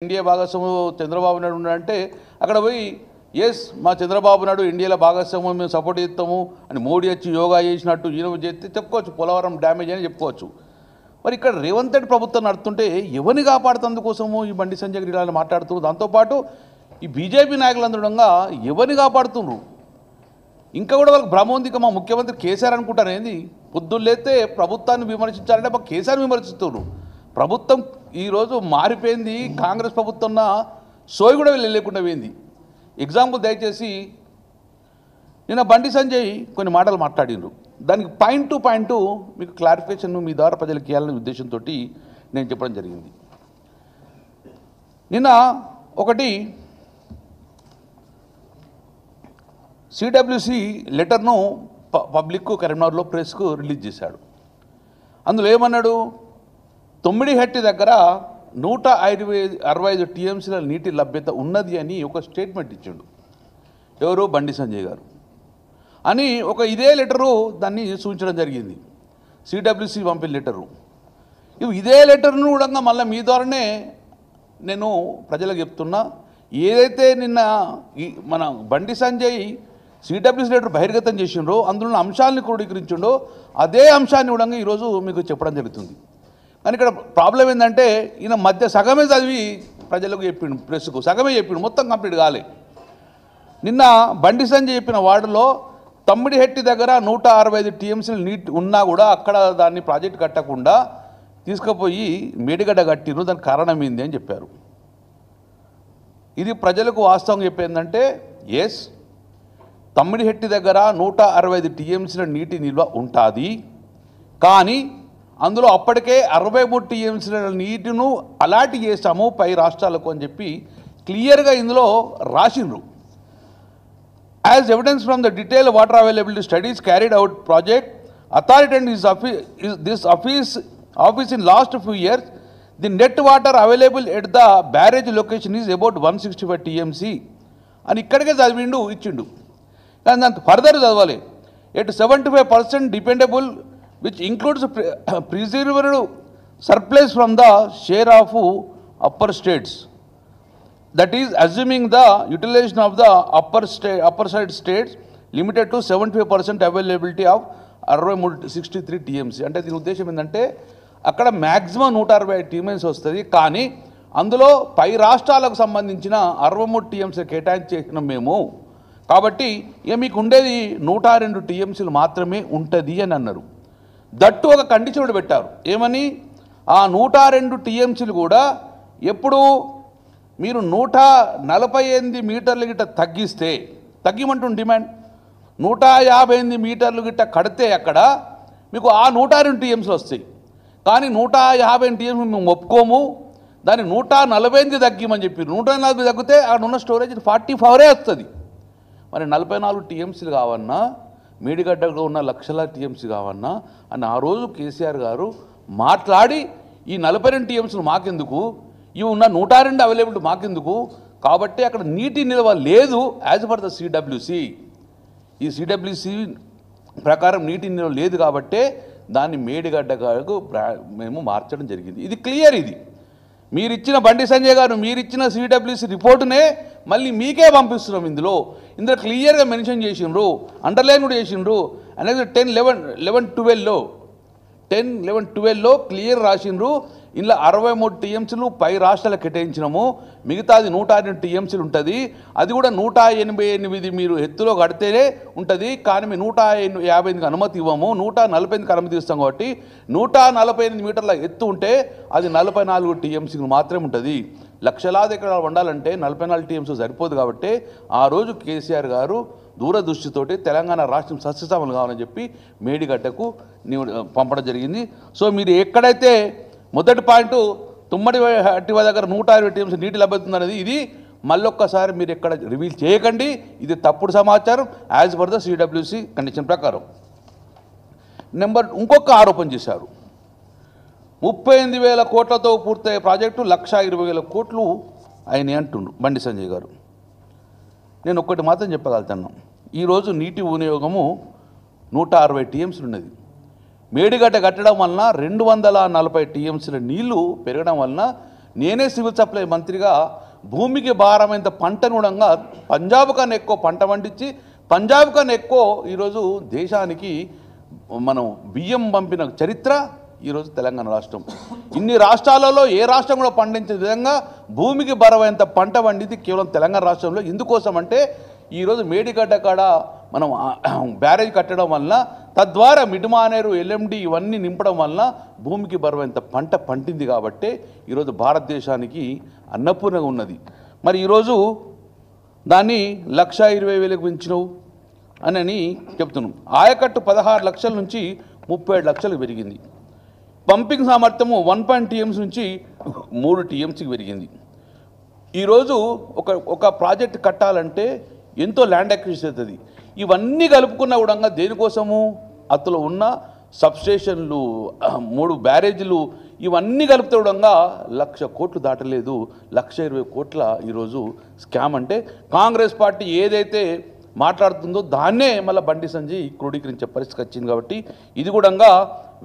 India భాగస్వామ్యం చంద్రబాబు నాయుడు ఉన్నాడంటే అక్కడ పోయి ఎస్ మా చంద్రబాబు నాయుడు ఇండియాలో భాగస్వామ్యం మేము సపోర్ట్ చేస్తాము అని మోడీ వచ్చి యోగా చేసినట్టు ఈయన చేస్తే చెప్పుకోవచ్చు, పోలవరం డ్యామేజ్ అని చెప్పుకోవచ్చు. మరి ఇక్కడ రేవంత్ రెడ్డి ప్రభుత్వం నడుతుంటే ఎవరిని కాపాడుతందుకోసము ఈ బండి సంజయ్ గారు ఇలా మాట్లాడుతున్నారు. దాంతోపాటు ఈ బీజేపీ నాయకులందరంగా ఎవరిని కాపాడుతున్నారు. ఇంకా కూడా వాళ్ళకి భ్రమ ఉంది. మా ముఖ్యమంత్రి కేసీఆర్ అనుకుంటారు ఏంది, పొద్దున్నైతే ప్రభుత్వాన్ని విమర్శించాలంటే మా కేసీఆర్ విమర్శిస్తున్నారు. ప్రభుత్వం ఈరోజు మారిపోయింది. కాంగ్రెస్ ప్రభుత్వం సోయి కూడా వెళ్ళలేకుండా పోయింది. ఎగ్జాంపుల్ దయచేసి నిన్న బండి సంజయ్ కొన్ని మాటలు మాట్లాడినారు. దానికి పాయింట్ టు పాయింట్ మీకు క్లారిఫికేషన్ మీ ద్వారా ప్రజలకు ఇవ్వాలనే ఉద్దేశంతో నేను చెప్పడం జరిగింది. నిన్న ఒకటి సిడబ్ల్యూసి లెటర్ను పబ్లిక్ కరీంనగర్లో ప్రెస్కు రిలీజ్ చేశాడు. అందులో ఏమన్నాడు, తొమ్మిడిహట్టి దగ్గర 165 టీఎంసీల నీటి లభ్యత ఉన్నది అని ఒక స్టేట్మెంట్ ఇచ్చిండు. ఎవరు, బండి సంజయ్ గారు అని ఒక ఇదే లెటరు దాన్ని సూచించడం జరిగింది. సిడబ్ల్యూసి పంపిన లెటరు. ఇదే లెటర్ను కూడా మళ్ళీ మీ ద్వారానే నేను ప్రజలకు చెప్తున్నా. ఏదైతే నిన్న మన బండి సంజయ్ సిడబ్ల్యూసి లెటర్ బహిర్గతం చేసిండ్రో అందులో అంశాలను క్రోడీకరించిండో అదే అంశాన్ని కూడా ఈరోజు మీకు చెప్పడం జరుగుతుంది. కానీ ఇక్కడ ప్రాబ్లం ఏంటంటే ఈయన మధ్య సగమే చదివి ప్రజలకు చెప్పిండు, ప్రెస్కు సగమే చెప్పిండు, మొత్తం కంప్లీట్ కాలే. నిన్న బండి సంజయ్ చెప్పిన వార్డులో తమ్మిడిహెట్టి దగ్గర 165 టీఎంసీలు నీటి ఉన్నా కూడా అక్కడ దాన్ని ప్రాజెక్ట్ కట్టకుండా తీసుకుపోయి మేడిగడ్డ కట్టిరు, దానికి కారణం ఏంది అని చెప్పారు. ఇది ప్రజలకు వాస్తవం చెప్పేందంటే ఎస్, తమ్మిడిహెట్టి దగ్గర 165 టీఎంసీల నీటి నిల్వ ఉంటుంది. కానీ అందులో అప్పటికే 63 టీఎంసీల నీటిను అలాట్ చేస్తాము పై రాష్ట్రాలకు అని చెప్పి క్లియర్గా ఇందులో రాసిండ్రు. As evidence from the detail water availability studies carried out project authority and this office in last few years the net water available at the barrage location is about 165 TMC అని ఇక్కడికే చదివిండు ఇచ్చిండు. కానీ దాంతో ఫర్దర్ చదవాలి. At 75% dependable which includes preserved surplus from the share of upper states, that is assuming the utilization of the upper side states limited to 75% availability of 63 TMC. అంటే దీని ఉద్దేశం ఏంటంటే అక్కడ మ్యాక్సిమం 160 TMC వస్తుంది. కానీ అందులో పై రాష్ట్రాలకు సంబంధించిన 63 TMC కేటాయించేసినాం మేము. కాబట్టి ఇక మీకు ఉండేది 102 TMCలు మాత్రమే ఉంటుంది అని అన్నారు. దట్టు ఒక కండిషన్ కూడా పెట్టారు. ఏమని, ఆ 102 టీఎంసీలు కూడా ఎప్పుడు మీరు 148 మీటర్లు గిట్ట తగ్గిస్తే, తగ్గిమంటుంది డిమాండ్, 158 మీటర్లు గిట్ట కడితే అక్కడ మీకు ఆ 102 టీఎంసీలు వస్తాయి. కానీ 158 టీఎంసీ మేము ఒప్పుకోము, దాన్ని 148 తగ్గిమని చెప్పి 140 తగ్గితే అక్కడ ఉన్న స్టోరేజ్ 44 వస్తుంది. మరి 44 టీఎంసీలు కావన్నా, మేడిగడ్డలో ఉన్న లక్షల టీఎంసీ కావన్నా అని ఆ రోజు కేసీఆర్ గారు మాట్లాడి ఈ 42 టీఎంసీలు మాకెందుకు, ఇవి ఉన్న 102 అవైలబిలిటీ మాకెందుకు, కాబట్టి అక్కడ నీటి నిల్వ లేదు యాజ్ పర్ ద సిడబ్ల్యూసి. ఈ సిడబ్ల్యూసి ప్రకారం నీటి నిల్వ లేదు కాబట్టే దాన్ని మేడిగడ్డకు మేము మార్చడం జరిగింది. ఇది క్లియర్. ఇది మీరిచ్చిన బండి సంజయ్ గారు మీరిచ్చిన సిడబ్ల్యూసి రిపోర్టునే మళ్ళీ మీకే పంపిస్తున్నాం. ఇందులో క్లియర్గా మెన్షన్ చేసిండ్రు, అండర్లైన్ కూడా చేసిండ్రు. అనేది 10, 11, 12లో క్లియర్ రాసిండ్రు. ఇందులో 63 టీఎంసీలు పై రాష్ట్రాలకు కేటాయించినాము, మిగతాది 102 టీఎంసీలు ఉంటుంది. అది కూడా 188 మీరు ఎత్తులో కడితేనే ఉంటుంది. కానీ మేము 158కి అనుమతి ఇవ్వము, 148కి అనుమతి ఇస్తాం. కాబట్టి 148 మీటర్ల ఎత్తు ఉంటే అది 44 టీఎంసీలు మాత్రమే ఉంటుంది. లక్షలాది ఎకరాలు వండాలంటే 44 టీఎంసీ సరిపోదు. కాబట్టి ఆ రోజు కేసీఆర్ గారు దూరదృష్టితోటి తెలంగాణ రాష్ట్రం సస్యశ్యామలు కావాలని చెప్పి మేడిగడ్డకు పంపడం జరిగింది. సో మీరు ఎక్కడైతే మొదటి పాయింట్ తుమ్మడిహట్టి దగ్గర 120 టీఎంసీ నీటి లభ్యత అనేది, ఇది మళ్ళొక్కసారి మీరు ఎక్కడ రివీల్ చేయకండి. ఇది తప్పుడు సమాచారం as per the CWC condition ప్రకారం. ఇంకొక ఆరోపణ చేశారు, 38,000 కోట్లతో పూర్తయ్యే ప్రాజెక్టు 1,20,000 కోట్లు అయినాయి అంటుండు బండి సంజయ్ గారు. నేను ఒక్కటి మాత్రం చెప్పగలుగుతాను, ఈరోజు నీటి వినియోగము 160 టీఎంసీలు ఉన్నది. మేడిగడ్డ కట్టడం వలన 240 టీఎంసీల నీళ్లు పెరగడం వలన నేనే సివిల్ సప్లై మంత్రిగా భూమికి భారమైనంత పంటను కూడా పంజాబ్ కన్నా ఎక్కువ పంట పండించి పంజాబ్ కన్నా ఎక్కువ ఈరోజు దేశానికి మనం బియ్యం పంపిన చరిత్ర ఈరోజు తెలంగాణ రాష్ట్రం. ఇన్ని రాష్ట్రాలలో ఏ రాష్ట్రం కూడా పండించే విధంగా భూమికి బరవైనంత పంట పండింది కేవలం తెలంగాణ రాష్ట్రంలో. ఎందుకోసం అంటే ఈరోజు మేడిగడ్డ కాడ మనం బ్యారేజ్ కట్టడం వలన తద్వారా మిడ్మానేరు ఎల్ఎండి ఇవన్నీ నింపడం వలన భూమికి బరువైనంత పంట పండింది కాబట్టి ఈరోజు భారతదేశానికి అన్నపూర్ణగా ఉన్నది. మరి ఈరోజు దాన్ని 1,20,000కు పెంచినవు అని చెప్తున్నాం. ఆయకట్టు 16 లక్షల నుంచి 37 లక్షలకు పెరిగింది. పంపింగ్ సామర్థ్యము 1 TMC నుంచి 3 TMCకి పెరిగింది. ఈరోజు ఒక ప్రాజెక్ట్ కట్టాలంటే ఎంతో ల్యాండ్ అక్విజిషన్ అవుతుంది. ఇవన్నీ కలుపుకున్న కూడా దేనికోసము అతలో ఉన్న సబ్స్టేషన్లు 3 బ్యారేజీలు ఇవన్నీ కలిపితే కూడా 1,00,000 కోట్లు దాటలేదు. 1,20,000 కోట్ల ఈరోజు స్కామ్. అంటే కాంగ్రెస్ పార్టీ ఏదైతే మాట్లాడుతుందో దాన్నే మళ్ళీ బండి సంజయ్ క్రోడీకరించే పరిస్థితి వచ్చింది. కాబట్టి ఇది కూడా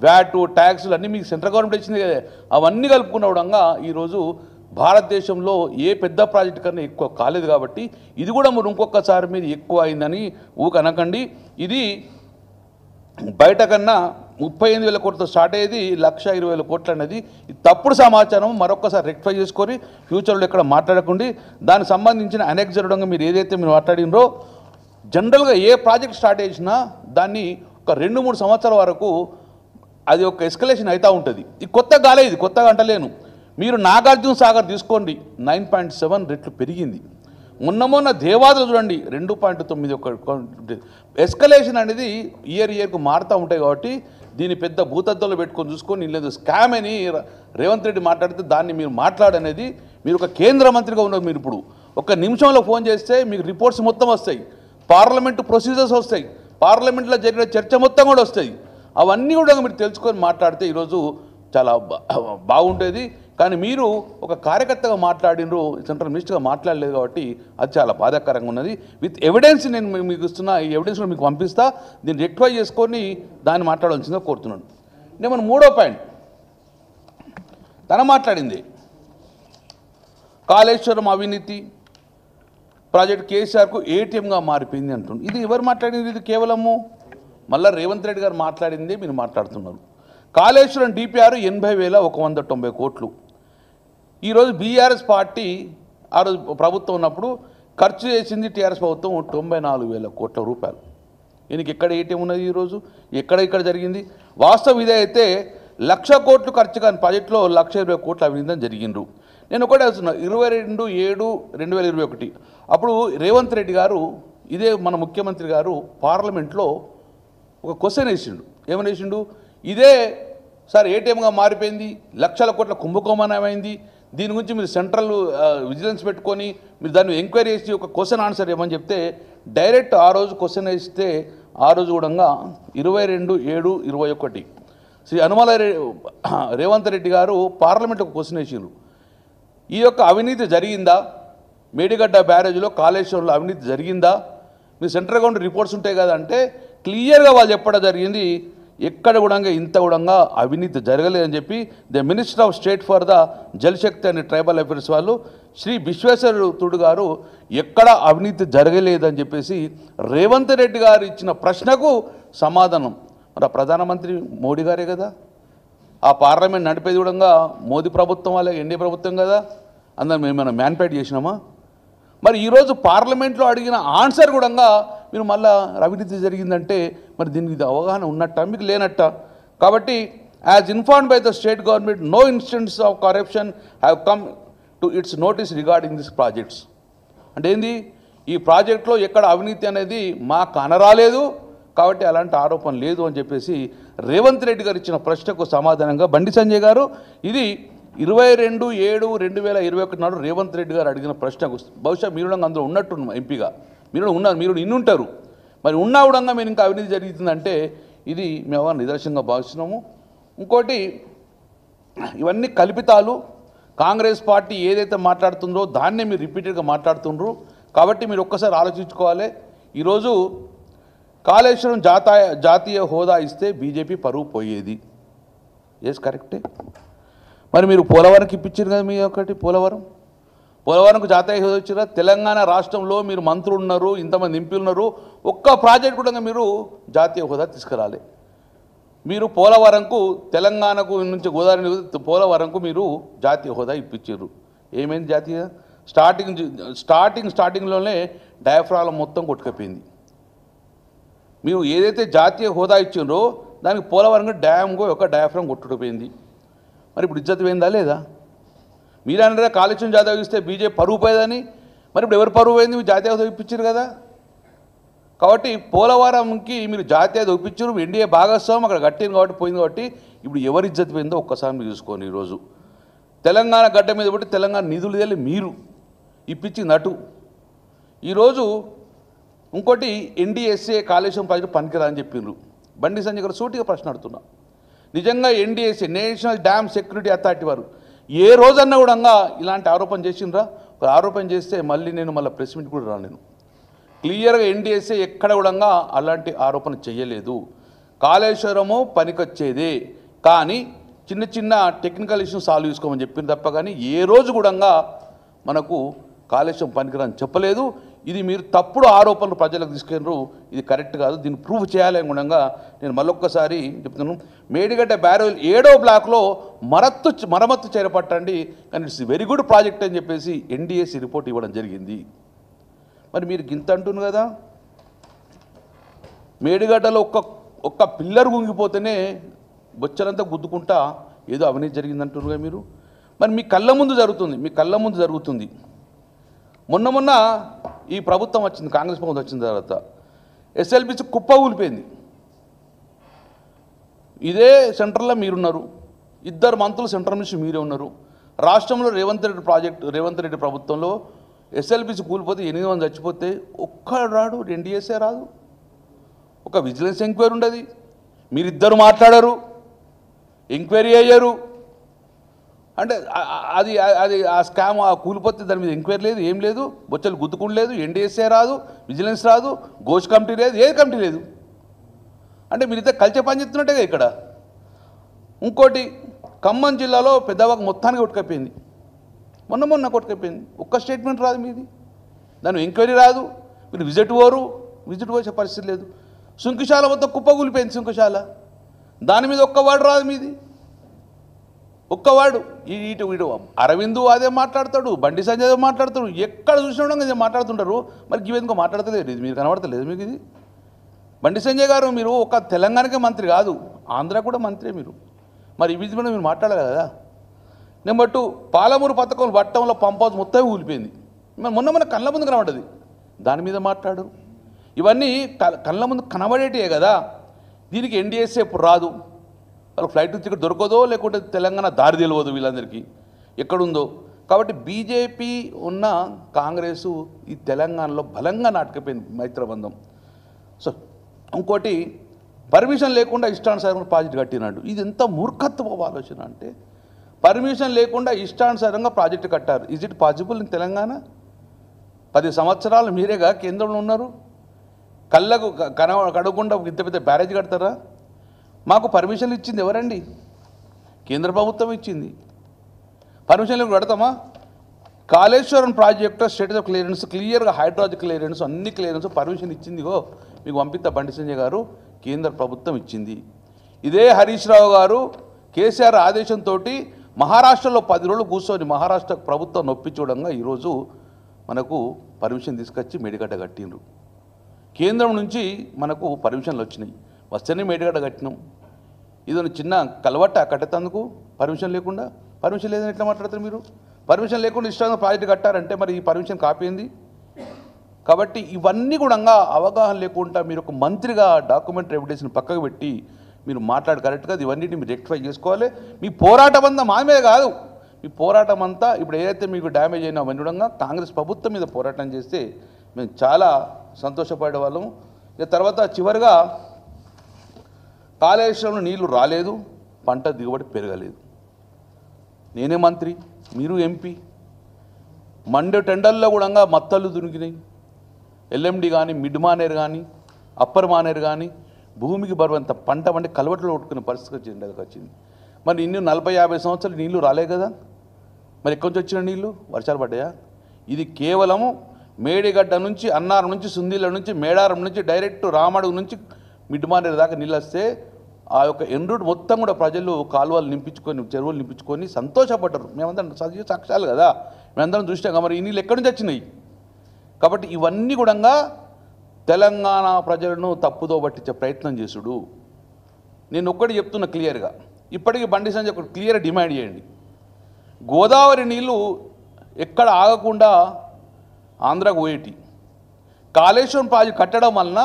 వ్యాటు ట్యాక్సులు అన్నీ మీకు సెంట్రల్ గవర్నమెంట్ ఇచ్చింది కదా, అవన్నీ కలుపుకున్న కూడా ఈరోజు భారతదేశంలో ఏ పెద్ద ప్రాజెక్టు కన్నా ఎక్కువ కాలేదు. కాబట్టి ఇది కూడా మీరు ఇంకొకసారి మీరు ఎక్కువ అయిందని ఊకనకండి. ఇది బయట కన్నా 38,000 కోట్లతో స్టార్ట్ అయ్యేది 1,20,000 కోట్లు అనేది తప్పుడు సమాచారం. మరొకసారి రెక్టిఫై చేసుకొని ఫ్యూచర్లో ఎక్కడ మాట్లాడకండి. దానికి సంబంధించిన అనెక్జర్డంగా మీరు ఏదైతే మీరు మాట్లాడినరో జనరల్గా ఏ ప్రాజెక్ట్ స్టార్ట్ చేసినా దాన్ని ఒక 2-3 సంవత్సరాల వరకు అది ఒక ఎస్కలేషన్ అవుతూ ఉంటుంది. ఇది కొత్త గాలే, ఇది కొత్తగా అంటలేను. మీరు నాగార్జున సాగర్ తీసుకోండి, 9.7 రెట్లు పెరిగింది. మొన్న దేవాదులు చూడండి 2.9. ఎస్కలేషన్ అనేది ఇయర్కు మారుతూ ఉంటాయి. కాబట్టి దీన్ని పెద్ద భూతద్దంలో పెట్టుకొని చూసుకొని లేదు స్కామ్ అని రేవంత్ రెడ్డి మాట్లాడితే దాన్ని మీరు మాట్లాడనేది మీరు ఒక కేంద్ర మంత్రిగా ఉన్నారు. మీరు ఇప్పుడు ఒక నిమిషంలో ఫోన్ చేస్తే మీకు రిపోర్ట్స్ మొత్తం వస్తాయి, పార్లమెంటు ప్రొసీజర్స్ వస్తాయి, పార్లమెంట్లో జరిగిన చర్చ మొత్తం కూడా వస్తాయి. అవన్నీ కూడా మీరు తెలుసుకొని మాట్లాడితే ఈరోజు చాలా బాగుంటుంది. కానీ మీరు ఒక కార్యకర్తగా మాట్లాడినరు, సెంట్రల్ మినిస్టర్గా మాట్లాడలేదు. కాబట్టి అది చాలా బాధాకరంగా ఉన్నది. విత్ ఎవిడెన్స్ నేను మీకు ఇస్తున్నా, ఈ ఎవిడెన్స్ కూడా మీకు పంపిస్తా. దీన్ని రెక్టిఫై చేసుకొని దాన్ని మాట్లాడాల్సిందిగా కోరుతున్నాను. నేను 3వ పాయింట్ తన మాట్లాడింది కాళేశ్వరం అవినీతి ప్రాజెక్ట్ కేసీఆర్కు ఏటీఎంగా మారిపోయింది అంటుంది. ఇది ఎవరు మాట్లాడింది? ఇది కేవలము మళ్ళీ రేవంత్ రెడ్డి గారు మాట్లాడింది మీరు మాట్లాడుతున్నారు. కాళేశ్వరం డిపిఆర్ 80,190 కోట్లు. ఈరోజు బీఆర్ఎస్ పార్టీ ఆ రోజు ప్రభుత్వం ఉన్నప్పుడు ఖర్చు చేసింది టీఆర్ఎస్ ప్రభుత్వం 94,000 కోట్ల రూపాయలు. ఈయనకి ఎక్కడ ఏటీఎం ఉన్నది? ఈరోజు ఇక్కడ జరిగింది. వాస్తవం ఇదే అయితే 1,00,000 కోట్లు ఖర్చు కాని ప్రాజెక్టులో 1,20,000 కోట్లు అవినీతి జరిగిండ్రు. నేను ఒకటే వస్తున్నా, 22/7/2021 అప్పుడు రేవంత్ రెడ్డి గారు ఇదే మన ముఖ్యమంత్రి గారు పార్లమెంట్లో ఒక క్వశ్చన్ వేసిండు. ఏమని వేసిండు? ఇదే సార్ ఏటీఎంగా మారిపోయింది, 1,00,000 కోట్ల కుంభకోణమైంది, దీని గురించి మీరు సెంట్రల్ విజిలెన్స్ పెట్టుకొని మీరు దాన్ని ఎంక్వైరీ చేసి ఒక క్వశ్చన్ ఆన్సర్ ఏమని చెప్తే డైరెక్ట్ ఆ రోజు క్వశ్చన్ వేస్తే ఆ రోజు కూడా 22/7/21 శ్రీ అనుమల రేవంత్ రెడ్డి గారు పార్లమెంట్ ఒక క్వశ్చన్ వేసారు. ఈ యొక్క అవినీతి జరిగిందా, మేడిగడ్డ బ్యారేజ్లో కాళేశ్వరంలో అవినీతి జరిగిందా, మీ సెంట్రల్ గవర్నమెంట్ రిపోర్ట్స్ ఉంటాయి కదా అంటే క్లియర్గా వాళ్ళు చెప్పడం జరిగింది, ఎక్కడ కూడా ఇంత కూడా అవినీతి జరగలేదని చెప్పి the minister of state for the Jal Shakti and tribal affairs వాళ్ళు శ్రీ విశ్వేశ్వరుడు గారు ఎక్కడ అవినీతి జరగలేదని చెప్పేసి రేవంత్ రెడ్డి గారు ఇచ్చిన ప్రశ్నకు సమాధానం మరి ప్రధానమంత్రి మోడీ గారే కదా, ఆ పార్లమెంట్ నడిపేది కూడా మోదీ ప్రభుత్వం వాళ్ళే, ఎన్డీఏ ప్రభుత్వం కదా, అందరం మేము మ్యాన్పేట్ చేసినామా? మరి ఈరోజు పార్లమెంట్లో అడిగిన ఆన్సర్ కూడా మీరు మళ్ళీ అవినీతి జరిగిందంటే మరి దీనికి అవగాహన ఉన్నట్ట మీకు లేనట్ట? కాబట్టి as informed by the state government no instance of corruption have come to its notice regarding this projects. అంటే ఏంది? ఈ ప్రాజెక్ట్లో ఎక్కడ అవినీతి అనేది మాకు అనరాలేదు, కాబట్టి అలాంటి ఆరోపణ లేదు అని చెప్పేసి రేవంత్ రెడ్డి గారు ఇచ్చిన ప్రశ్నకు సమాధానంగా బండి సంజయ్ గారు ఇది 22/7/2021 నాడు రేవంత్ రెడ్డి గారు అడిగిన ప్రశ్నకు బహుశా మీరు అందులో ఉన్నట్టు ఎంపీగా మీరు ఉన్నారు, మీరు ఇన్నుంటారు. మరి ఉన్నా కూడా మీరు ఇంకా అవినీతి జరుగుతుందంటే ఇది మేము నిదర్శనంగా భావిస్తున్నాము. ఇంకోటి ఇవన్నీ కల్పితాలు. కాంగ్రెస్ పార్టీ ఏదైతే మాట్లాడుతుందో దాన్నే మీరు రిపీటెడ్గా మాట్లాడుతుండ్రు. కాబట్టి మీరు ఒక్కసారి ఆలోచించుకోవాలి. ఈరోజు కాళేశ్వరం జాతీయ హోదా ఇస్తే బీజేపీ పరువు పోయేది. ఎస్ కరెక్టే. మరి మీరు పోలవరంకి ఇప్పించారు కదా మీ ఒకటి పోలవరంకు జాతీయ హోదా ఇచ్చారా? తెలంగాణ రాష్ట్రంలో మీరు మంత్రులు ఉన్నారు, ఇంతమంది ఎంపీలు ఉన్నారు, ఒక్క ప్రాజెక్ట్ కూడా మీరు జాతీయ హోదా తీసుకురాలి. మీరు పోలవరంకు తెలంగాణకు నుంచి గోదావరి పోలవరంకు మీరు జాతీయ హోదా ఇప్పించారు. ఏమైంది జాతీయ? స్టార్టింగ్లోనే డయాఫ్రామ్ మొత్తం కొట్టుకపోయింది. మీరు ఏదైతే జాతీయ హోదా ఇచ్చిండ్రో దానికి పోలవరం డ్యామ్కు ఒక డయాఫ్రామ్ కొట్టుకుపోయింది. మరి ఇప్పుడు ఇజ్జత్ పోయిందా లేదా? మీరన్నారా కాళేశ్వరం జాతీయ ఇస్తే బీజేపీ పరువు పోయేదని. మరి ఇప్పుడు ఎవరు పరువు పోయింది? మీరు జాతీయ హోదా ఇప్పించారు కదా. కాబట్టి పోలవరంకి మీరు జాతీయ హోదా ఇప్పించారు, ఎన్డీఏ భాగస్వామ్యం అక్కడ కట్టింది కాబట్టి పోయింది. కాబట్టి ఇప్పుడు ఎవరి ఇజ్జత్ పోయిందో ఒక్కసారి మీరు చూసుకోండి. ఈరోజు తెలంగాణ గడ్డ మీద పెట్టి తెలంగాణ నిధులు తెలి మీరు ఇప్పించింది అటు. ఈరోజు ఇంకోటి ఎన్డీఎస్ఏ కాళేశ్వరం ప్రాజెక్టు పనికిరా అని చెప్పిండ్రు. బండి సంజయ్ గారు సూటిగా ప్రశ్న అడుగుతున్నా, నిజంగా NDSA national dam security authority వారు ఏ రోజన్నా కూడా ఇలాంటి ఆరోపణ చేసిండ్రా? ఒక ఆరోపణ చేస్తే మళ్ళీ మళ్ళీ ప్రెస్ మీట్ కూడా రాను. క్లియర్గా ఎన్డీఎస్ఏ ఎక్కడ కూడా అలాంటి ఆరోపణ చేయలేదు. కాళేశ్వరము పనికొచ్చేదే, కానీ చిన్న చిన్న టెక్నికల్ ఇష్యూస్ సాల్వ్ చేసుకోమని చెప్పింది తప్ప కానీ ఏ రోజు కూడా మనకు కాళేశ్వరం పనికిరాని చెప్పలేదు. ఇది మీరు తప్పుడు ఆరోపణలు ప్రజలకు తీసుకెళ్ళరు, ఇది కరెక్ట్ కాదు, దీన్ని ప్రూవ్ చేయాలని గుణంగా నేను మళ్ళొక్కసారి చెప్తున్నాను. మేడిగడ్డ బ్యారేజ్ 7వ బ్లాక్లో మరమ్మత్తు చేపట్టండి, కానీ ఇట్స్ వెరీ గుడ్ ప్రాజెక్ట్ అని చెప్పేసి ఎన్డీఎస్సీ రిపోర్ట్ ఇవ్వడం జరిగింది. మరి మీరు గింత అంటున్నారు కదా, మేడిగడ్డలో ఒక్క పిల్లర్ గుంగిపోతేనే బొచ్చలంతా గుద్దుకుంటా ఏదో అవినీతి జరిగిందంటున్నారు మీరు. మరి మీ కళ్ళ ముందు జరుగుతుంది. మొన్న ఈ ప్రభుత్వం వచ్చింది, కాంగ్రెస్ ప్రభుత్వం వచ్చిన తర్వాత ఎస్ఎల్బిసి కుప్ప ఊలిపోయింది. ఇదే సెంటర్లో మీరున్నారు, 2 మంత్రులు సెంట్రల్ మినిస్టర్ మీరే ఉన్నారు. రాష్ట్రంలో రేవంత్ రెడ్డి ప్రభుత్వంలో ఎస్ఎల్బిసి కూలిపోతే 8 మంది చచ్చిపోతే ఒక్కడు రాడు, ఎన్డీఎస్ఏ రాదు, ఒక విజిలెన్స్ ఎంక్వైరీ ఉండదు. మీరిద్దరు మాట్లాడారు, ఎంక్వైరీ అయ్యారు. అంటే అది ఆ స్కామ్ కూలిపోతే దాని మీద ఎంక్వైరీ లేదు, ఏం లేదు, బొచ్చలు గుద్దుకుండా లేదు, ఎన్డీఎస్ఏ రాదు, విజిలెన్స్ రాదు, ఘోష్ కమిటీ లేదు, ఏ కమిటీ లేదు. అంటే మీరిద్దరు కలిసే పని చెప్తున్నట్టుగా ఇక్కడ. ఇంకోటి ఖమ్మం జిల్లాలో పెద్దవాకు మొత్తానికి కొట్టుకపోయింది, మొన్న కొట్టుకపోయింది. ఒక్క స్టేట్మెంట్ రాదు మీది, దాని ఎంక్వైరీ రాదు, మీరు విజిట్ పోసే పరిస్థితి లేదు. సుంకిశాల మొత్తం కుప్పకూలిపోయింది, సుంకిశాల దాని మీద ఒక్క వాడు రాదు మీది, ఒక్కవాడు. ఇటు అరవింద్ అదే మాట్లాడతాడు, బండి సంజయ్ అదే మాట్లాడతాడు, ఎక్కడ చూసినా ఇదే మాట్లాడుతుంటారు. మరి ఇవి ఎందుకో మాట్లాడతలేదు, ఇది మీరు కనబడతలేదు మీకు ఇది. బండి సంజయ్ గారు మీరు ఒక తెలంగాణకే మంత్రి కాదు, ఆంధ్ర కూడా మంత్రి మీరు. మరి ఇవి మీద మీరు మాట్లాడాలి కదా. నెంబర్ 2, పాలమూరు పథకం వట్టంలో పంప్ హౌస్ మొత్తం ఊలిపోయింది. మొన్న కళ్ళ ముందు కనబడ్డది, దాని మీద మాట్లాడు. ఇవన్నీ కళ్ళ ముందు కనబడేటివే కదా. దీనికి ఎన్డీఎస్ఏ ఇప్పుడు రాదు, వాళ్ళకి ఫ్లైట్ టికెట్ దొరకదో, లేకుంటే తెలంగాణ దారి తెలియదు వీళ్ళందరికీ ఎక్కడుందో. కాబట్టి బీజేపీ ఉన్న కాంగ్రెసు ఈ తెలంగాణలో బలంగా నాటకపోయింది మైత్రబంధం. సో ఇంకోటి పర్మిషన్ లేకుండా ఇష్టానుసారంగా ప్రాజెక్టు కట్టినాడు. ఇది ఎంత మూర్ఖత్వపు ఆలోచన అంటే, పర్మిషన్ లేకుండా ఇష్టానుసారంగా ప్రాజెక్టు కట్టారు. Is it possible in Telangana? 10 సంవత్సరాలు మీరేగా కేంద్రంలో ఉన్నారు, కళ్ళకు కడగకుండా ఇంత పెద్ద బ్యారేజ్ కడతారా? మాకు పర్మిషన్లు ఇచ్చింది ఎవరండి? కేంద్ర ప్రభుత్వం ఇచ్చింది. పర్మిషన్లు కడతామా? Kaleshwaram project status of clearance క్లియర్గా హైడ్రాలజీ క్లియరెన్స్ అన్ని క్లియరెన్స్ పర్మిషన్ ఇచ్చిందిగో మీకు పంపిస్తా బండి సంజయ్ గారు, కేంద్ర ప్రభుత్వం ఇచ్చింది. ఇదే హరీష్ రావు గారు కేసీఆర్ ఆదేశంతో మహారాష్ట్రలో 10 రోజులు కూర్చొని మహారాష్ట్ర ప్రభుత్వం నొప్పించడంగా ఈరోజు మనకు పర్మిషన్ తీసుకొచ్చి మేడిగడ్డ కట్టిండ్రు. కేంద్రం నుంచి మనకు పర్మిషన్లు వచ్చినాయి, వస్తేనే మేడిగడ్డ కట్టినాం. ఇదని చిన్న కలవట్ట కట్టేందుకు పర్మిషన్ లేకుండా? పర్మిషన్ లేదని ఎట్లా మాట్లాడతారు మీరు? పర్మిషన్ లేకుండా ఇష్టంగా ప్రాజెక్టు కట్టారంటే మరి ఈ పర్మిషన్ కాపీంది. కాబట్టి ఇవన్నీ కూడా అవగాహన లేకుండా మీరు ఒక మంత్రిగా డాక్యుమెంటరీ ఎవిడెన్స్ని పక్కకు పెట్టి మీరు మాట్లాడు కరెక్ట్ కాదు. ఇవన్నిటిని మీరు రెక్టిఫై చేసుకోవాలి. మీ పోరాటం అంతా మా మీద కాదు, మీ పోరాటం అంతా ఇప్పుడు ఏదైతే మీకు డ్యామేజ్ అయినా అవన్నీ కూడా కాంగ్రెస్ ప్రభుత్వం మీద పోరాటం చేస్తే మేము చాలా సంతోషపడే వాళ్ళము. ఇక తర్వాత చివరిగా కాళేశ్వరంలో నీళ్లు రాలేదు, పంట దిగుబడి పెరగలేదు. నేనే మంత్రి, మీరు ఎంపీ. మండే టెండర్లో కూడా మత్తళ్ళు దునికినాయి. ఎల్ఎండి కానీ, మిడ్ మానేరు కానీ, అప్పర్ మానేరు కానీ భూమికి బరువంత పంట వంటి కలవట్లు కొట్టుకునే పరిస్థితి వచ్చింది. మరి ఇన్ని 40-50 సంవత్సరాలు నీళ్లు రాలే కదా, మరి ఎక్కడి నుంచి వచ్చిన నీళ్లు? వర్షాలు పడ్డాయా? ఇది కేవలము మేడిగడ్డ నుంచి, అన్నారం నుంచి, సుందీల నుంచి, మేడారం నుంచి డైరెక్ట్ రామడుగు నుంచి మిడ్మానేరు దాకా నీళ్ళు వస్తే ఆ యొక్క ఎండ్రూట్ మొత్తం కూడా ప్రజలు కాలువలు నింపించుకొని, చెరువులు నింపించుకొని సంతోషపడ్డారు. మేమందరం సజీవ సాక్ష్యాలు కదా, మేమందరం చూసినాం. మరి ఈ నీళ్ళు ఎక్కడి నుంచి వచ్చినాయి? కాబట్టి ఇవన్నీ కూడా తెలంగాణ ప్రజలను తప్పుదో పట్టించే ప్రయత్నం చేసుడు. నేను ఒక్కటి చెప్తున్నా క్లియర్గా, ఇప్పటికీ బండి సంజయ్ ఒకటి క్లియర్ డిమాండ్ చేయండి. గోదావరి నీళ్ళు ఎక్కడ ఆగకుండా ఆంధ్రాకు పోయేటి, కాళేశ్వరం ప్రాజెక్టు కట్టడం వలన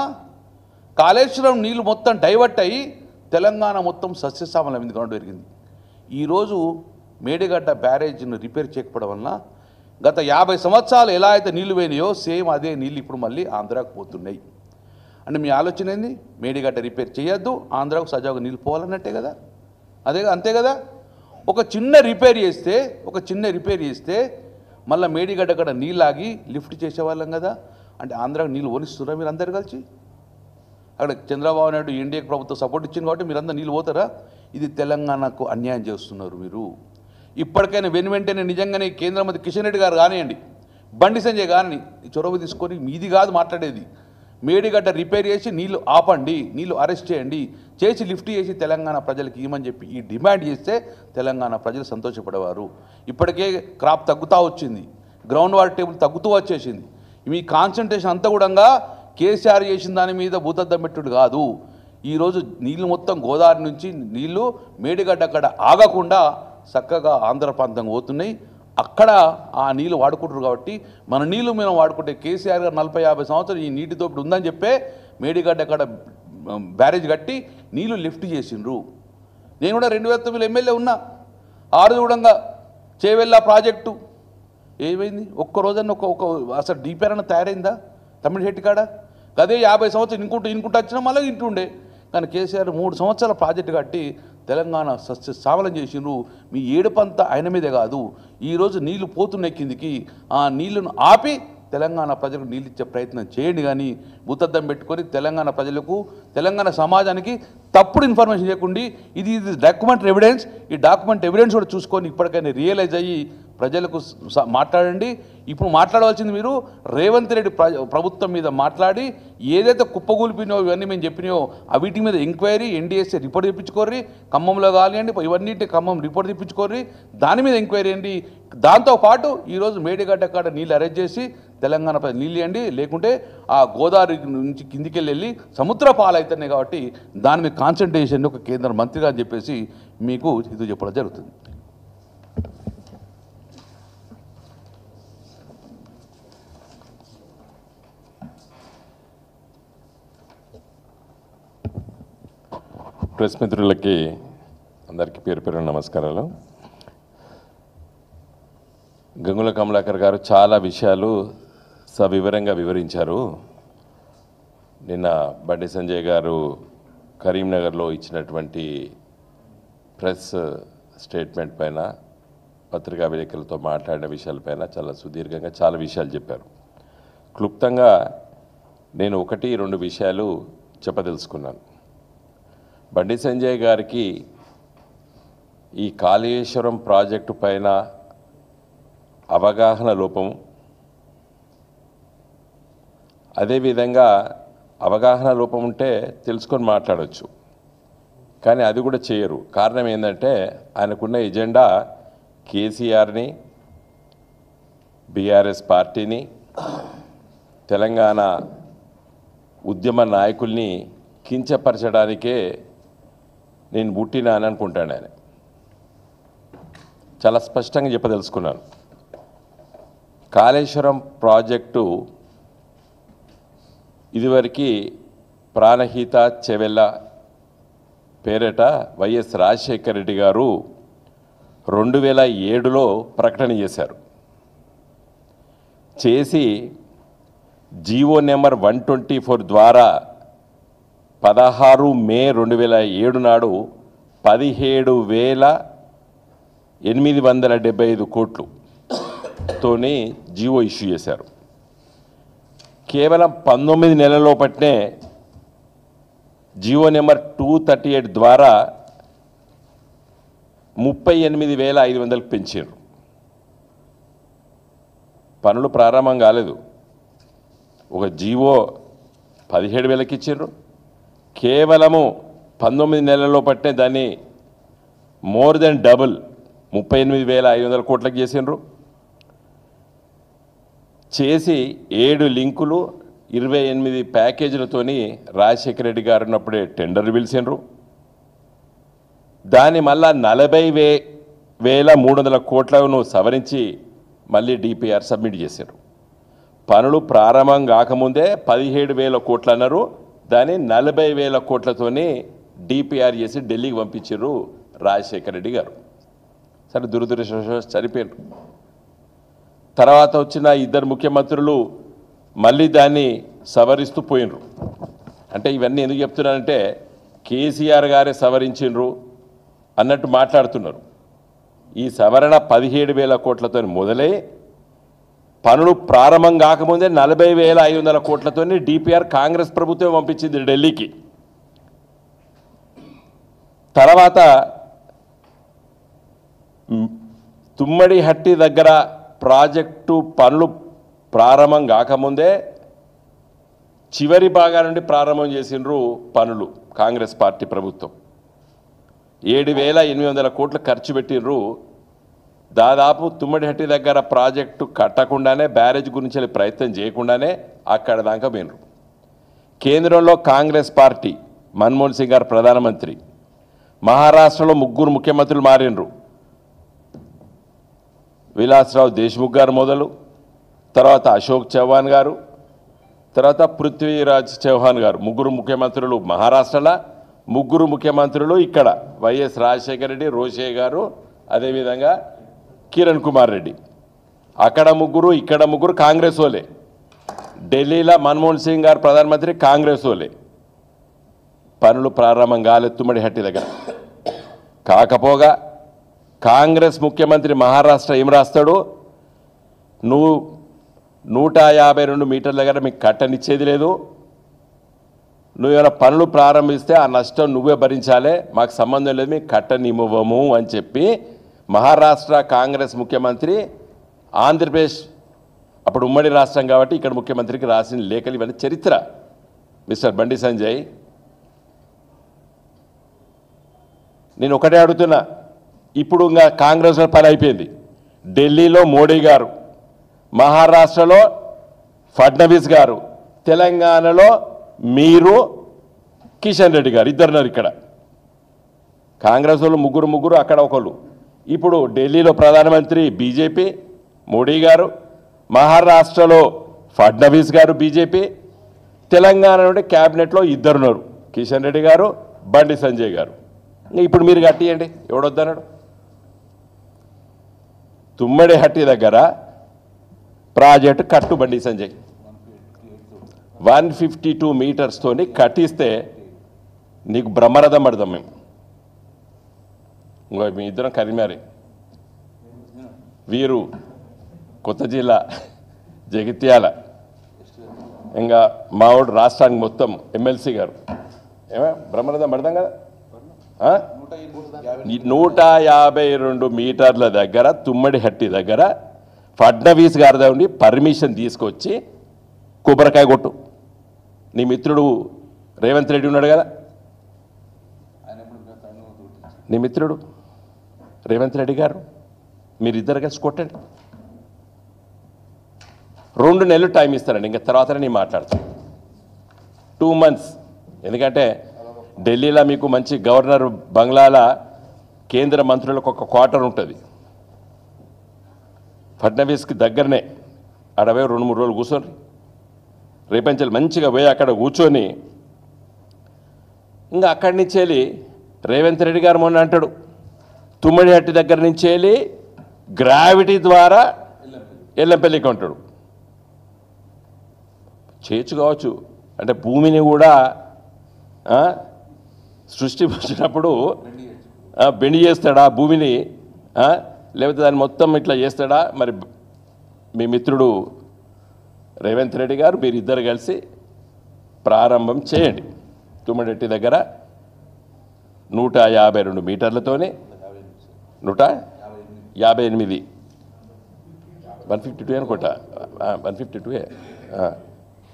కాళేశ్వరం నీళ్ళు మొత్తం డైవర్ట్ అయ్యి తెలంగాణ మొత్తం సస్యశ్యామలమైంది, కావడం జరిగింది. ఈరోజు మేడిగడ్డ బ్యారేజ్ను రిపేర్ చేయకపోవడం వలన గత 50 సంవత్సరాలు ఎలా అయితే నీళ్లు పోయినాయో సేమ్ అదే నీళ్ళు ఇప్పుడు మళ్ళీ ఆంధ్రాకు పోతున్నాయి. అంటే మీ ఆలోచన ఏంది? మేడిగడ్డ రిపేర్ చేయొద్దు, ఆంధ్రాకు సజావుగా నీళ్ళు పోవాలన్నట్టే కదా, అంతే కదా. ఒక చిన్న రిపేర్ చేస్తే మళ్ళీ మేడిగడ్డ కూడా నీళ్ళు ఆగి లిఫ్ట్ చేసేవాళ్ళం కదా. అంటే ఆంధ్రాకు నీళ్ళు ఓనిస్తున్నారా మీరు అందరు కలిసి? అక్కడ చంద్రబాబు నాయుడు ఎన్డీఏ ప్రభుత్వం సపోర్ట్ ఇచ్చింది కాబట్టి మీరందరూ నీళ్ళు పోతారా? ఇది తెలంగాణకు అన్యాయం చేస్తున్నారు మీరు. ఇప్పటికైనా వెంటనే నిజంగానే కేంద్ర మంత్రి కిషన్ రెడ్డి గారు కానివ్వండి, బండి సంజయ్ గారిని చొరవ తీసుకొని, మీది కాదు మాట్లాడేది, మేడిగడ్డ రిపేర్ చేసి నీళ్లు ఆపండి, నీళ్లు అరెస్ట్ చేసి లిఫ్ట్ చేసి తెలంగాణ ప్రజలకు ఇవ్వమని చెప్పి ఈ డిమాండ్ చేస్తే తెలంగాణ ప్రజలు సంతోషపడేవారు. ఇప్పటికే క్రాప్ తగ్గుతూ వచ్చింది, గ్రౌండ్ వాటర్ టేబుల్ తగ్గుతూ వచ్చేసింది. మీ కాన్సన్ట్రేషన్ అంతా కూడా కేసీఆర్ చేసిన దాని మీద భూతద్దం పెట్టుడు కాదు. ఈరోజు నీళ్లు మొత్తం గోదావరి నుంచి నీళ్లు మేడిగడ్డ అక్కడ ఆగకుండా చక్కగా ఆంధ్ర ప్రాంతంగా పోతున్నాయి. అక్కడ ఆ నీళ్ళు వాడుకుంటారు కాబట్టి మన నీళ్ళు మేము వాడుకుంటే కేసీఆర్ గారు 40-50 సంవత్సరాలు ఈ నీటి దోపిడి ఉందని చెప్పే మేడిగడ్డ అక్కడ బ్యారేజ్ కట్టి నీళ్లు లిఫ్ట్ చేసిండ్రు. నేను కూడా 2009 ఎమ్మెల్యే ఉన్నా. ఆరుదూడంగా చేవెళ్ళ ప్రాజెక్టు ఏమైంది? ఒక్క రోజన్న అసలు డీపీఆర్ అన్న తయారైందా తమిళహెట్టి కాడ? అదే 50 సంవత్సరాలు ఇంకుంటూ వచ్చినా మళ్ళీ ఇంటుండే. కానీ కేసీఆర్ 3 సంవత్సరాల ప్రాజెక్టు కట్టి తెలంగాణ సస్యశ్యామలం చేసిండ్రు. మీ ఏడుపంతా ఆయన మీదే కాదు, ఈరోజు నీళ్లు పోతున్నాయి కిందికి, ఆ నీళ్లను ఆపి తెలంగాణ ప్రజలకు నీళ్ళు ఇచ్చే ప్రయత్నం చేయండి. కానీ భూతద్దం పెట్టుకొని తెలంగాణ ప్రజలకు, తెలంగాణ సమాజానికి తప్పుడు ఇన్ఫర్మేషన్ చేయకుండా ఇది డాక్యుమెంట్ ఎవిడెన్స్, ఈ డాక్యుమెంట్ ఎవిడెన్స్ కూడా చూసుకొని ఇప్పటికైనా రియలైజ్ అయ్యి ప్రజలకు మాట్లాడండి. ఇప్పుడు మాట్లాడవలసింది మీరు రేవంత్ రెడ్డి ప్రభుత్వం మీద మాట్లాడి ఏదైతే కుప్పగూలిపినాయో ఇవన్నీ మేము చెప్పినాయో వీటి మీద ఎంక్వైరీ, ఎన్డీఎస్ఏ రిపోర్ట్ తెప్పించుకోర్రి, ఖమ్మంలో కానివ్వండి ఇవన్నింటి ఖమ్మం రిపోర్ట్ తెప్పించుకోర్రి, దాని మీద ఎంక్వైరీ అండి. దాంతోపాటు ఈరోజు మేడిగడ్డ కాడ నీళ్ళు అరెస్ట్ చేసి తెలంగాణ ప్రజలు నీళ్ళు ఇవ్వండి, లేకుంటే ఆ గోదావరి నుంచి కిందికి వెళ్ళి సముద్ర పాలవుతున్నాయి. కాబట్టి దాని మీద కాన్సన్ట్రేషన్ ఒక కేంద్ర మంత్రిగా అని చెప్పేసి మీకు ఇది చెప్పడం జరుగుతుంది. ప్రెస్ మిత్రులకి అందరికీ పేరు పేరు నమస్కారాలు. గంగుల కమలాకర్ గారు చాలా విషయాలు సవివరంగా వివరించారు. నిన్న బండి సంజయ్ గారు కరీంనగర్లో ఇచ్చినటువంటి ప్రెస్ స్టేట్మెంట్ పైన, పత్రికా విలేకరులతో మాట్లాడిన విషయాలపైన చాలా సుదీర్ఘంగా చాలా విషయాలు చెప్పారు. క్లుప్తంగా నేను 1-2 విషయాలు చెప్పదలుచుకున్నాను. బండి సంజయ్ గారికి ఈ కాళేశ్వరం ప్రాజెక్టు పైన అవగాహన లోపం, అదేవిధంగా అవగాహన లోపం ఉంటే తెలుసుకొని మాట్లాడవచ్చు, కానీ అది కూడా చేయరు. కారణం ఏంటంటే ఆయనకున్న ఎజెండా కేసీఆర్ని, బీఆర్ఎస్ పార్టీని, తెలంగాణ ఉద్యమ నాయకుల్ని కించపరచడానికే నేను పుట్టినా అని అనుకుంటాను. ఆయన చాలా స్పష్టంగా చెప్పదలుచుకున్నాను. కాళేశ్వరం ప్రాజెక్టు ఇదివరకు ప్రాణహిత చెవెళ్ళ పేరిట వైఎస్ రాజశేఖర రెడ్డి గారు 2007లో ప్రకటన చేశారు. చేసి జీవో నెంబర్ 124 ద్వారా 16 మే 2007 నాడు 17,875 కోట్లుతోని జీవో ఇష్యూ చేశారు. కేవలం 19 నెలల్లో పట్టినే జీవో నెంబర్ 238 ద్వారా 38,500 పెంచారు. పనులు ప్రారంభం కాలేదు. ఒక జీవో 17,000కి ఇచ్చారు. కేవలము 19 నెలల్లో పట్టే దాన్ని మోర్ దెన్ డబుల్ 38,500 కోట్లకు చేసిండ్రు. చేసి 7 లింకులు 28 ప్యాకేజీలతోని రాజశేఖర రెడ్డి గారు ఉన్నప్పుడే టెండర్లు పిలిచిండ్రు. దాన్ని మళ్ళా 40,300 కోట్లను సవరించి మళ్ళీ డిపిఆర్ సబ్మిట్ చేశారు. పనులు ప్రారంభం కాకముందే 17,000 కోట్లు అన్నారు. దాన్ని 40,000 కోట్లతోని డిపిఆర్ చేసి ఢిల్లీకి పంపించారు రాజశేఖర రెడ్డి గారు. సరే, దురదృష్టవశాత్తు చనిపోయారు. తర్వాత వచ్చిన 2 ముఖ్యమంత్రులు మళ్ళీ దాన్ని సవరిస్తూ పోయినరు. అంటే ఇవన్నీ ఎందుకు చెప్తున్నానంటే కేసీఆర్ గారే సవరించిండ్రు అన్నట్టు మాట్లాడుతున్నారు. ఈ సవరణ 17,000 కోట్లతో మొదలై పనులు ప్రారంభం కాకముందే 40,500 కోట్లతో డిపిఆర్ కాంగ్రెస్ ప్రభుత్వం పంపించింది ఢిల్లీకి. తర్వాత తుమ్మడిహట్టి దగ్గర ప్రాజెక్టు పనులు ప్రారంభం కాకముందే చివరి భాగా నుండి ప్రారంభం చేసిండ్రు పనులు కాంగ్రెస్ పార్టీ ప్రభుత్వం. 7,800 కోట్లు ఖర్చు పెట్టిండ్రు. దాదాపు తుమ్మడిహట్టి దగ్గర ప్రాజెక్టు కట్టకుండానే, బ్యారేజ్ గురించి ప్రయత్నం చేయకుండానే అక్కడ దాకా పోయినరు. కేంద్రంలో కాంగ్రెస్ పార్టీ, మన్మోహన్ సింగ్ గారు ప్రధానమంత్రి, మహారాష్ట్రలో 3 ముఖ్యమంత్రులు మారినరు. విలాస్రావు దేశ్ముఖ్ గారు మొదలు, తర్వాత అశోక్ చౌహాన్ గారు, తర్వాత పృథ్వీరాజ్ చౌహాన్ గారు, 3 ముఖ్యమంత్రులు మహారాష్ట్రలో, 3 ముఖ్యమంత్రులు ఇక్కడ వైఎస్ రాజశేఖర రెడ్డి, రోషే గారు, అదేవిధంగా కిరణ్ కుమార్ రెడ్డి. అక్కడ 3, ఇక్కడ 3 కాంగ్రెస్ వాళ్ళే. ఢిల్లీలో మన్మోహన్ సింగ్ గారు ప్రధానమంత్రి, కాంగ్రెస్ వాళ్ళే. పనులు ప్రారంభం కాలేదు తుమ్మడిహట్టి దగ్గర. కాకపోగా కాంగ్రెస్ ముఖ్యమంత్రి మహారాష్ట్ర ఏం రాస్తాడు, నువ్వు 152 మీటర్ల దగ్గర మీకు కట్టనిచ్చేది లేదు, నువ్వేమైనా పనులు ప్రారంభిస్తే ఆ నష్టం నువ్వే భరించాలి, మాకు సంబంధం లేదు, మీకు కట్టనివ్వము అని చెప్పి మహారాష్ట్ర కాంగ్రెస్ ముఖ్యమంత్రి ఆంధ్రప్రదేశ్ అప్పుడు ఉమ్మడి రాష్ట్రం కాబట్టి ఇక్కడ ముఖ్యమంత్రికి రాసిన లేఖలు ఇవన్నీ చరిత్ర. మిస్టర్ బండి సంజయ్, నేను ఒకటే అడుగుతున్నా, ఇప్పుడు ఇంకా కాంగ్రెస్లో పని అయిపోయింది. ఢిల్లీలో మోడీ గారు, మహారాష్ట్రలో ఫడ్నవీస్ గారు, తెలంగాణలో మీరు కిషన్ రెడ్డి గారు, ఇద్దరున్నారు ఇక్కడ. కాంగ్రెస్ వాళ్ళు 3 అక్కడ ఒకళ్ళు. ఇప్పుడు ఢిల్లీలో ప్రధానమంత్రి బీజేపీ మోడీ గారు, మహారాష్ట్రలో ఫడ్నవీస్ గారు బీజేపీ, తెలంగాణ నుండి క్యాబినెట్లో 2 ఉన్నారు, కిషన్ రెడ్డి గారు, బండి సంజయ్ గారు. ఇప్పుడు మీరు కట్టియండి, ఎవడొద్దన్నాడు? తుమ్మడిహట్టి దగ్గర ప్రాజెక్టు కట్టు బండి సంజయ్ 152 మీటర్స్తోని కట్టిస్తే నీకు బ్రహ్మరథం పడదాం మేము. ఇంకో మీ ఇద్దరం కరిమారి, వీరు కొత్త జిల్లా జగిత్యాల, ఇంకా మావాడు రాష్ట్రానికి మొత్తం ఎమ్మెల్సీ గారు. ఏమో బ్రహ్మరథం పడదాం కదా. 152 మీటర్ల దగ్గర తుమ్మడిహట్టి దగ్గర ఫడ్నవీస్ గారి నుండి పర్మిషన్ తీసుకొచ్చి కొబ్బరికాయ కొట్టు. నీ మిత్రుడు రేవంత్ రెడ్డి ఉన్నాడు కదా, నీ మిత్రుడు రేవంత్ రెడ్డి గారు, మీరిద్దరు కలిసి కొట్టండి. 2 నెలలు టైం ఇస్తానండి, ఇంకా తర్వాతనే నేను మాట్లాడతాను. 2 మంత్స్. ఎందుకంటే ఢిల్లీలో మీకు మంచి గవర్నర్ బంగ్లాల కేంద్ర మంత్రులకు ఒక క్వార్టర్ ఉంటుంది. ఫడ్నవీస్కి దగ్గరనే అడవే 2-3 రోజులు కూర్చొని రేపంచెలు మంచిగా పోయి అక్కడ కూర్చొని ఇంకా అక్కడి నుంచి వెళ్ళి రేవంత్ రెడ్డి గారు మొన్న అంటాడు, తుమ్మడిహట్టి దగ్గర నుంచి వెళ్ళి గ్రావిటీ ద్వారా ఎల్లంపల్లికి ఉంటాడు. చేయొచ్చు కావచ్చు, అంటే భూమిని కూడా సృష్టి వచ్చినప్పుడు బెండి చేస్తాడా భూమిని, లేకపోతే దాన్ని మొత్తం ఇట్లా చేస్తాడా? మరి మీ మిత్రుడు రేవంత్ రెడ్డి గారు మీరిద్దరు కలిసి ప్రారంభం చేయండి. తుమ్మడిహట్టి దగ్గర 152 మీటర్లతోనే 158 152 అనుకుంటా 152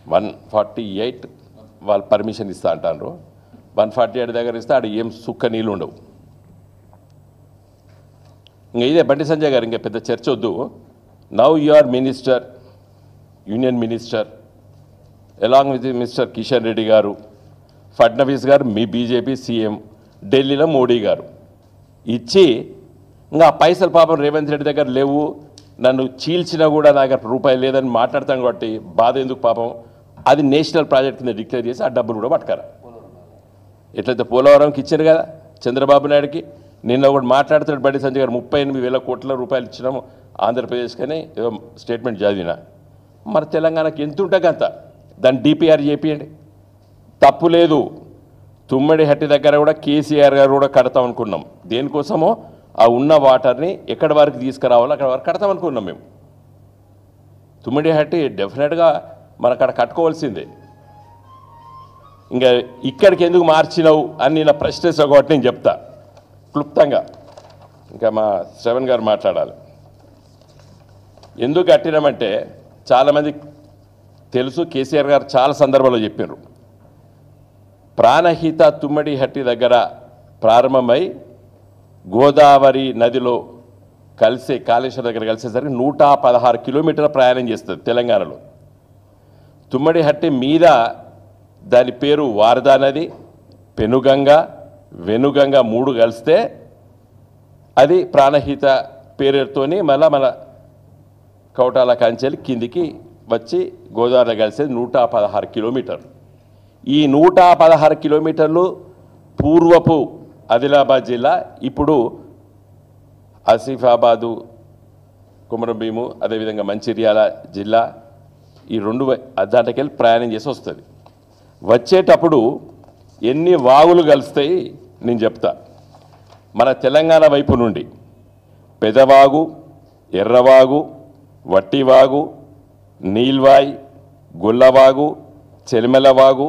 148 వాళ్ళు పర్మిషన్ ఇస్తా అంటారు 148 దగ్గర ఇస్తే ఆడ ఏం సుక్క నీళ్ళు ఉండవు. ఇంకా ఇదే బండి సంజయ్ గారు ఇంకా పెద్ద చర్చ వద్దు. Now you are minister, union minister along with mister Kishan Reddy గారు, ఫడ్నవీస్ గారు మీ బీజేపీ సీఎం, ఢిల్లీలో మోడీ గారు ఇచ్చి ఇంకా పైసలు పాపం రేవంత్ రెడ్డి దగ్గర లేవు, నన్ను చీల్చినా కూడా నా దగ్గర రూపాయి లేదని మాట్లాడతాం కాబట్టి బాధ ఎందుకు పాపం, అది నేషనల్ ప్రాజెక్ట్ కింద డిక్లేర్ చేసి ఆ డబ్బులు కూడా పట్టుకారా. ఎట్లయితే పోలవరంకి ఇచ్చారు కదా చంద్రబాబు నాయుడుకి, నిన్న ఒకటి మాట్లాడుతాడు బండి సంజయ్ గారు 38,000 కోట్ల రూపాయలు ఇచ్చినాము ఆంధ్రప్రదేశ్కని ఏదో స్టేట్మెంట్ చదివినా. మరి తెలంగాణకి ఎంత ఉంటుంది అంత, దాన్ని డిపిఆర్ చేపియండి, తప్పు లేదు. తుమ్మడిహట్టి దగ్గర కూడా కేసీఆర్ గారు కూడా కడతాం అనుకున్నాం. దేనికోసమో ఆ ఉన్న వాటర్ని ఎక్కడి వరకు తీసుకురావాలో అక్కడ వరకు కడతాం అనుకున్నాం మేము. తుమ్మడిహట్టి డెఫినెట్గా మన అక్కడ కట్టుకోవాల్సిందే. ఇంకా ఇక్కడికి ఎందుకు మార్చినావు అని నేను ప్రశ్నిస్తా కాబట్టి నేను చెప్తా క్లుప్తంగా. ఇంకా మా శ్రవణ్ గారు మాట్లాడాలి. ఎందుకు కట్టినామంటే చాలామంది తెలుసు, కేసీఆర్ గారు చాలా సందర్భాల్లో చెప్పారు. ప్రాణహిత తుమ్మడిహట్టి దగ్గర ప్రారంభమై గోదావరి నదిలో కలిసే కాళేశ్వరం దగ్గర కలిసేసరికి 116 కిలోమీటర్ల ప్రయాణం చేస్తుంది తెలంగాణలో. తుమ్మడిహట్టి మీద దాని పేరు వారదా నది, పెనుగంగ, వెనుగంగ 3 కలిస్తే అది ప్రాణహిత పేరుతోని మళ్ళా మన కౌటాల కంచెలు కిందికి వచ్చి గోదావరిలో కలిసేది 116 కిలోమీటర్లు. ఈ 116 కిలోమీటర్లు పూర్వపు ఆదిలాబాద్ జిల్లా, ఇప్పుడు ఆసిఫాబాదు, కుమరంభీము, అదేవిధంగా మంచిర్యాల జిల్లా, ఈ 2 దాంట్లోకెళ్ళి ప్రయాణం చేసి వస్తుంది. వచ్చేటప్పుడు ఎన్ని వాగులు కలుస్తాయి నేను చెప్తా. మన తెలంగాణ వైపు నుండి పెదవాగు, ఎర్రవాగు, వట్టివాగు, నీల్వాయి, గుల్లవాగు, చెలిమెలవాగు,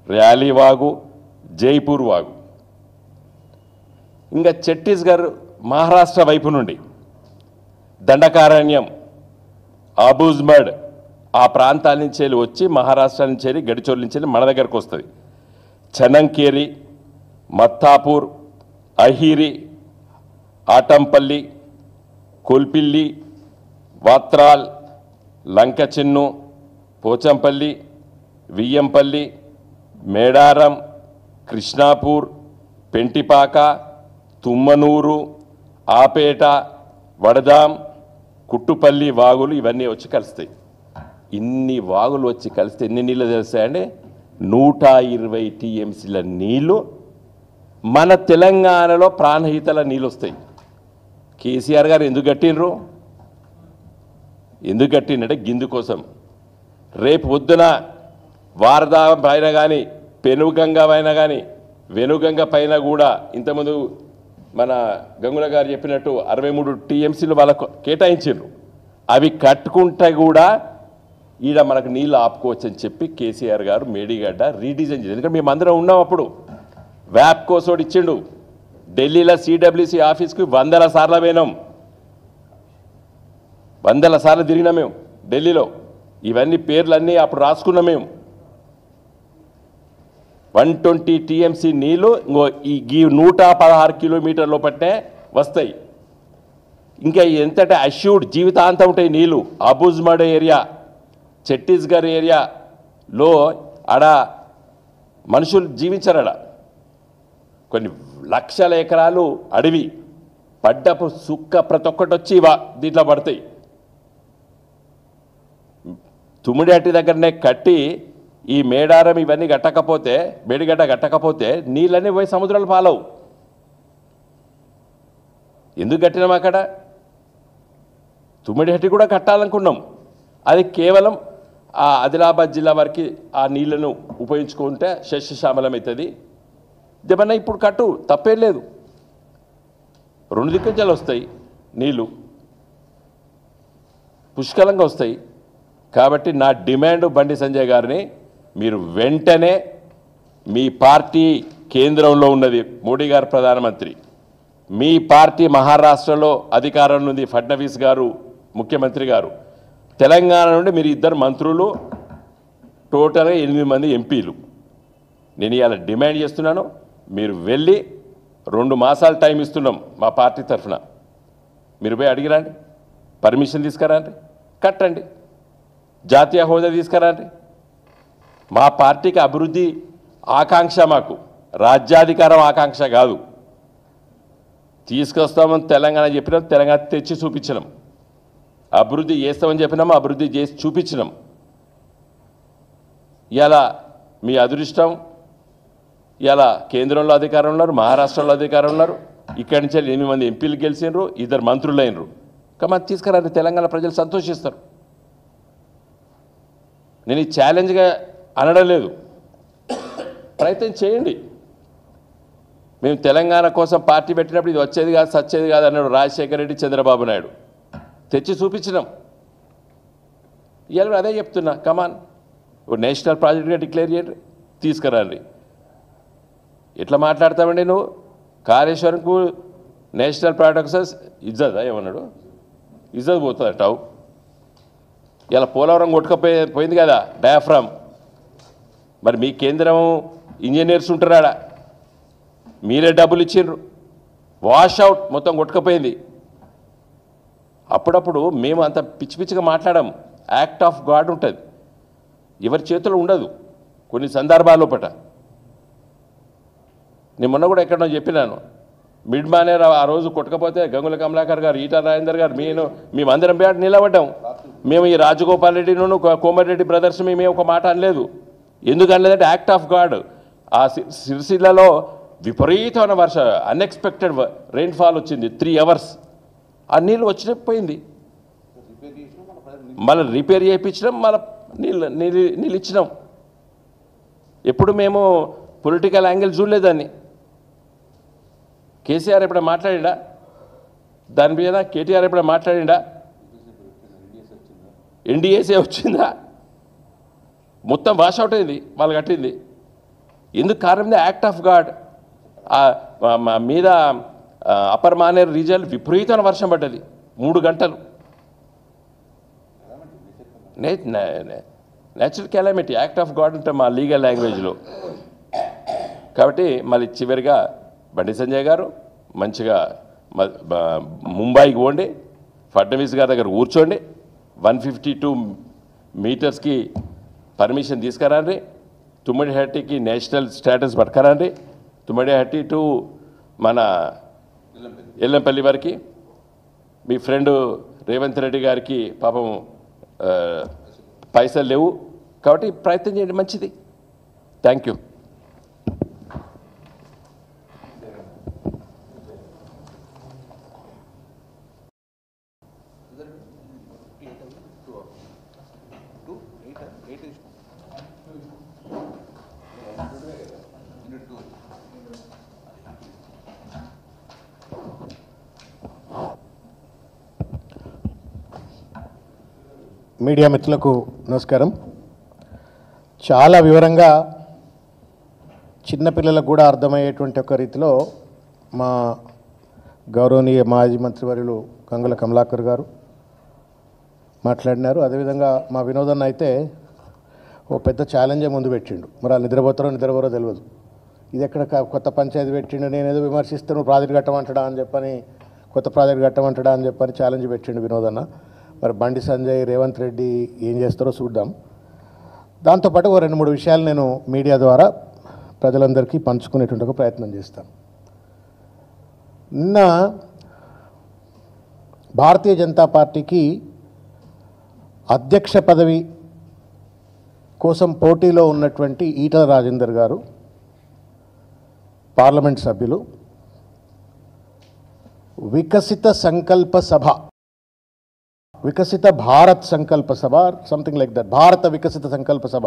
ర్యాలీవాగు, జైపూర్ వాగు. ఇంకా ఛత్తీస్గఢ్ మహారాష్ట్ర వైపు నుండి దండకారణ్యం, ఆబూజ్మడ్, ఆ ప్రాంతాల నుంచి వెళ్ళి వచ్చి మహారాష్ట్ర నుంచి వెళ్ళి గడిచోళ్ళ నుంచి వెళ్ళి మన దగ్గరకు వస్తుంది. చనంకేరి, మత్తాపూర్, అహిరి, ఆటంపల్లి, కోల్పిల్లి, వాత్రాల్, లంకచెన్ను, పోచంపల్లి, వియ్యంపల్లి, మేడారం, కృష్ణాపూర్, పెంటిపాక, తుమ్మనూరు, ఆపేట, వడదాం, కుట్టుపల్లి వాగులు ఇవన్నీ వచ్చి కలుస్తాయి. ఇన్ని వాగులు వచ్చి కలిస్తే ఎన్ని నీళ్ళు తెలుస్తాయండి? 120 టీఎంసీల నీళ్ళు మన తెలంగాణలో ప్రాణహితల నీళ్ళు వస్తాయి. కేసీఆర్ గారు ఎందుకు కట్టినరు? ఎందుకు కట్టిందంటే గిందు కోసం. రేపు పొద్దున వారదా పైన కానీ, పెనుగంగ పైన కానీ, వెనుగంగ పైన కూడా ఇంతకుముందు మన గంగుల గారు చెప్పినట్టు 63 టీఎంసీలు వాళ్ళకు కేటాయించారు. అవి కట్టుకుంటే కూడా ఈడ మనకు నీళ్ళు ఆపుకోవచ్చు అని చెప్పి కేసీఆర్ గారు మేడిగడ్డ రీడిజైన్ చేశారు. ఎందుకంటే మేమందరం ఉన్నాం అప్పుడు. వ్యాప్ కోసోడు ఇచ్చిండు. ఢిల్లీలో సిడబ్ల్యూసి ఆఫీస్కి 100 సార్లు పోయినాం, 100 సార్లు తిరిగినాం మేము ఢిల్లీలో. ఇవన్నీ పేర్లన్నీ అప్పుడు రాసుకున్నాం మేము. 120 టీఎంసీ నీళ్ళు ఇంకో ఈ 116 కిలోమీటర్ల పట్టే వస్తాయి. ఇంకా ఎంతటా అష్యూర్డ్ జీవితాంతం ఉంటాయి నీళ్ళు. అబూజ్మడ్ ఏరియా, ఛత్తీస్గఢ్ ఏరియాలో ఆడ మనుషులు జీవించరాడ. కొన్ని లక్షల ఎకరాలు అడవి, పడ్డపు సుక్క ప్రతి ఒక్కటి వచ్చి దీంట్లో పడతాయి. తుమ్మిడిహట్టి దగ్గరనే కట్టి ఈ మేడారం ఇవన్నీ కట్టకపోతే, మేడిగడ్డ కట్టకపోతే నీళ్ళన్నీ పోయి సముద్రాలు పాలవు. ఎందుకు కట్టినాం అక్కడ? తుమ్మిడిహట్టి కూడా కట్టాలనుకున్నాం. అది కేవలం ఆ ఆదిలాబాద్ జిల్లా వరకు ఆ నీళ్లను ఉపయోగించుకుంటే శస్యశ్యామలం అవుతుంది. ఏమన్నా ఇప్పుడు కట్టు, తప్పేం లేదు. 2 దిక్కంచెలు వస్తాయి నీళ్ళు, పుష్కలంగా వస్తాయి. కాబట్టి నా డిమాండ్ బండి సంజయ్ గారిని, మీరు వెంటనే మీ పార్టీ కేంద్రంలో ఉన్నది, మోడీ గారు ప్రధానమంత్రి, మీ పార్టీ మహారాష్ట్రలో అధికారంలో ఉంది, ఫడ్నవీస్ గారు ముఖ్యమంత్రి గారు. తెలంగాణ నుండి మీరు 2 మంత్రులు, టోటల్గా 8 మంది ఎంపీలు. నేను ఇవాళ డిమాండ్ చేస్తున్నాను, మీరు వెళ్ళి 2 మాసాలు టైం ఇస్తున్నాం మా పార్టీ తరఫున. మీరు పోయి అడిగిరండి, పర్మిషన్ తీసుకురండి, కట్టండి, జాతీయ హోదా తీసుకురండి. మా పార్టీకి అభివృద్ధి ఆకాంక్ష, మాకు రాజ్యాధికారం ఆకాంక్ష కాదు. తీసుకొస్తామని తెలంగాణ చెప్పినాం, తెలంగాణ తెచ్చి చూపించినాం. అభివృద్ధి చేస్తామని చెప్పినాము, అభివృద్ధి చేసి చూపించినాం. ఇలా మీ అదృష్టం, ఇలా కేంద్రంలో అధికారం ఉన్నారు, మహారాష్ట్రలో అధికారం ఉన్నారు. ఇక్కడి నుంచి 8 మంది ఎంపీలు గెలిచినారు, 2 మంత్రులు అయినరు. కాబట్టి తీసుకురండి, తెలంగాణ ప్రజలు సంతోషిస్తారు. నేను ఈ ఛాలెంజ్గా అనడం లేదు, ప్రయత్నం చేయండి. మేము తెలంగాణ కోసం పార్టీ పెట్టినప్పుడు ఇది వచ్చేది కాదు, సచ్చేది కాదు అన్నాడు రాజశేఖర రెడ్డి, చంద్రబాబు నాయుడు. తెచ్చి చూపించినాం. ఇవాళ అదే చెప్తున్నా, కమాన్ నేషనల్ ప్రాజెక్ట్గా డిక్లేర్ చేయండి, తీసుకురండి. ఎట్లా మాట్లాడతామండి నువ్వు? కాళేశ్వరంకు నేషనల్ ప్రాజెక్ట్ ఇజ్జత్ ఏమన్నాడు, ఇజ్జత్ పోతుంది అంటావు. ఇలా పోలవరం కొట్టుకపోయింది కదా డయాఫ్రామ్. మరి మీ కేంద్రం ఇంజనీర్స్ ఉంటారా, మీరే డబ్బులు ఇచ్చిండ్రు, వాష్ అవుట్ మొత్తం కొట్టుకపోయింది. అప్పుడప్పుడు మేము అంత పిచ్చి పిచ్చిగా మాట్లాడాం. యాక్ట్ ఆఫ్ గాడ్ ఉంటుంది, ఎవరి చేతిలో ఉండదు కొన్ని సందర్భాల్లో పట. నేను మొన్న కూడా ఎక్కడో చెప్పినాను, మిడ్ మానేర్ ఆ రోజు కొట్టకపోతే గంగుల కమలాకర్ గారు, ఈటా రాజేందర్ గారు, మేమందరం పేట నిలబడ్డాం. మేము ఈ రాజగోపాల్ రెడ్డిను కోమటిరెడ్డి బ్రదర్స్ మేము ఒక మాట అనలేదు. ఎందుకు అనలేదంటే యాక్ట్ ఆఫ్ గాడ్. ఆ సిరిసిల్లలో విపరీతమైన అన్ఎక్స్పెక్టెడ్ రెయిన్ఫాల్ వచ్చింది, 3 hours. ఆ నీళ్ళు వచ్చిపోయింది, మళ్ళీ రిపేర్ చేయించడం, మళ్ళీ నీళ్ళు ఇచ్చినాం. ఎప్పుడు మేము పొలిటికల్ యాంగిల్ చూడలేదాన్ని. కేసీఆర్ ఎప్పుడైనా మాట్లాడిండా దాని మీద? కేటీఆర్ ఎప్పుడైనా మాట్లాడిండా? ఎన్డీఏసీ వచ్చిందా? మొత్తం వాష్ అవుట్ అయింది వాళ్ళు కట్టింది. ఎందుకు కారణం? Act of God. మీద అప్పర్ మానేర్ రీజన్ విపరీతమైన వర్షం పడ్డది, 3 గంటలు. Natural calamity, act of God అంటే మా లీగల్ లాంగ్వేజ్లో. కాబట్టి మళ్ళీ చివరిగా బండి సంజయ్ గారు మంచిగా ముంబైకి పోండి, ఫడ్నవీస్ గారి దగ్గర కూర్చోండి, 152 మీటర్స్కి పర్మిషన్ తీసుకురండి, తుమ్మిడిహట్టికి నేషనల్ స్టేటస్ పట్టుకురండి, తుమ్మిడిహట్టి టు మన ఎల్లంపల్లి వరకు. మీ ఫ్రెండ్ రేవంత్ రెడ్డి గారికి పాపం పైసలు లేవు కాబట్టి ప్రయత్నం చేయండి, మంచిది. Thank you. మీడియా మిత్రులకు నమస్కారం. చాలా వివరంగా చిన్నపిల్లలకు కూడా అర్థమయ్యేటువంటి ఒక రీతిలో మా గౌరవనీయ మాజీ మంత్రివర్యులు గంగుల కమలాకర్ గారు మాట్లాడినారు. అదేవిధంగా మా వినోదన్న అయితే ఓ పెద్ద ఛాలెంజే ముందు పెట్టిండు. మరి వాళ్ళు నిద్రపోరో తెలియదు. ఇది ఎక్కడ కొత్త పంచాయతీ పెట్టిండు, నేనేదో విమర్శిస్తాను ప్రాజెక్ట్ కట్టమంటాడా అని చెప్పని, కొత్త ప్రాజెక్ట్ కట్టమంటాడా అని చెప్పని ఛాలెంజ్ పెట్టిండు వినోదన్న. మరి బండి సంజయ్, రేవంత్ రెడ్డి ఏం చేస్తారో చూద్దాం. దాంతోపాటు ఓ 2-3 విషయాలు నేను మీడియా ద్వారా ప్రజలందరికీ పంచుకునేటువంటి ఒక ప్రయత్నం చేస్తాను. నిన్న భారతీయ జనతా పార్టీకి అధ్యక్ష పదవి కోసం పోటీలో ఉన్నటువంటి ఈటల రాజేందర్ గారు, పార్లమెంట్ సభ్యులు, వికసిత సంకల్ప సభ, వికసిత భారత్ సంకల్ప సభ, సంథింగ్ లైక్ దట్, భారత వికసిత సంకల్ప సభ,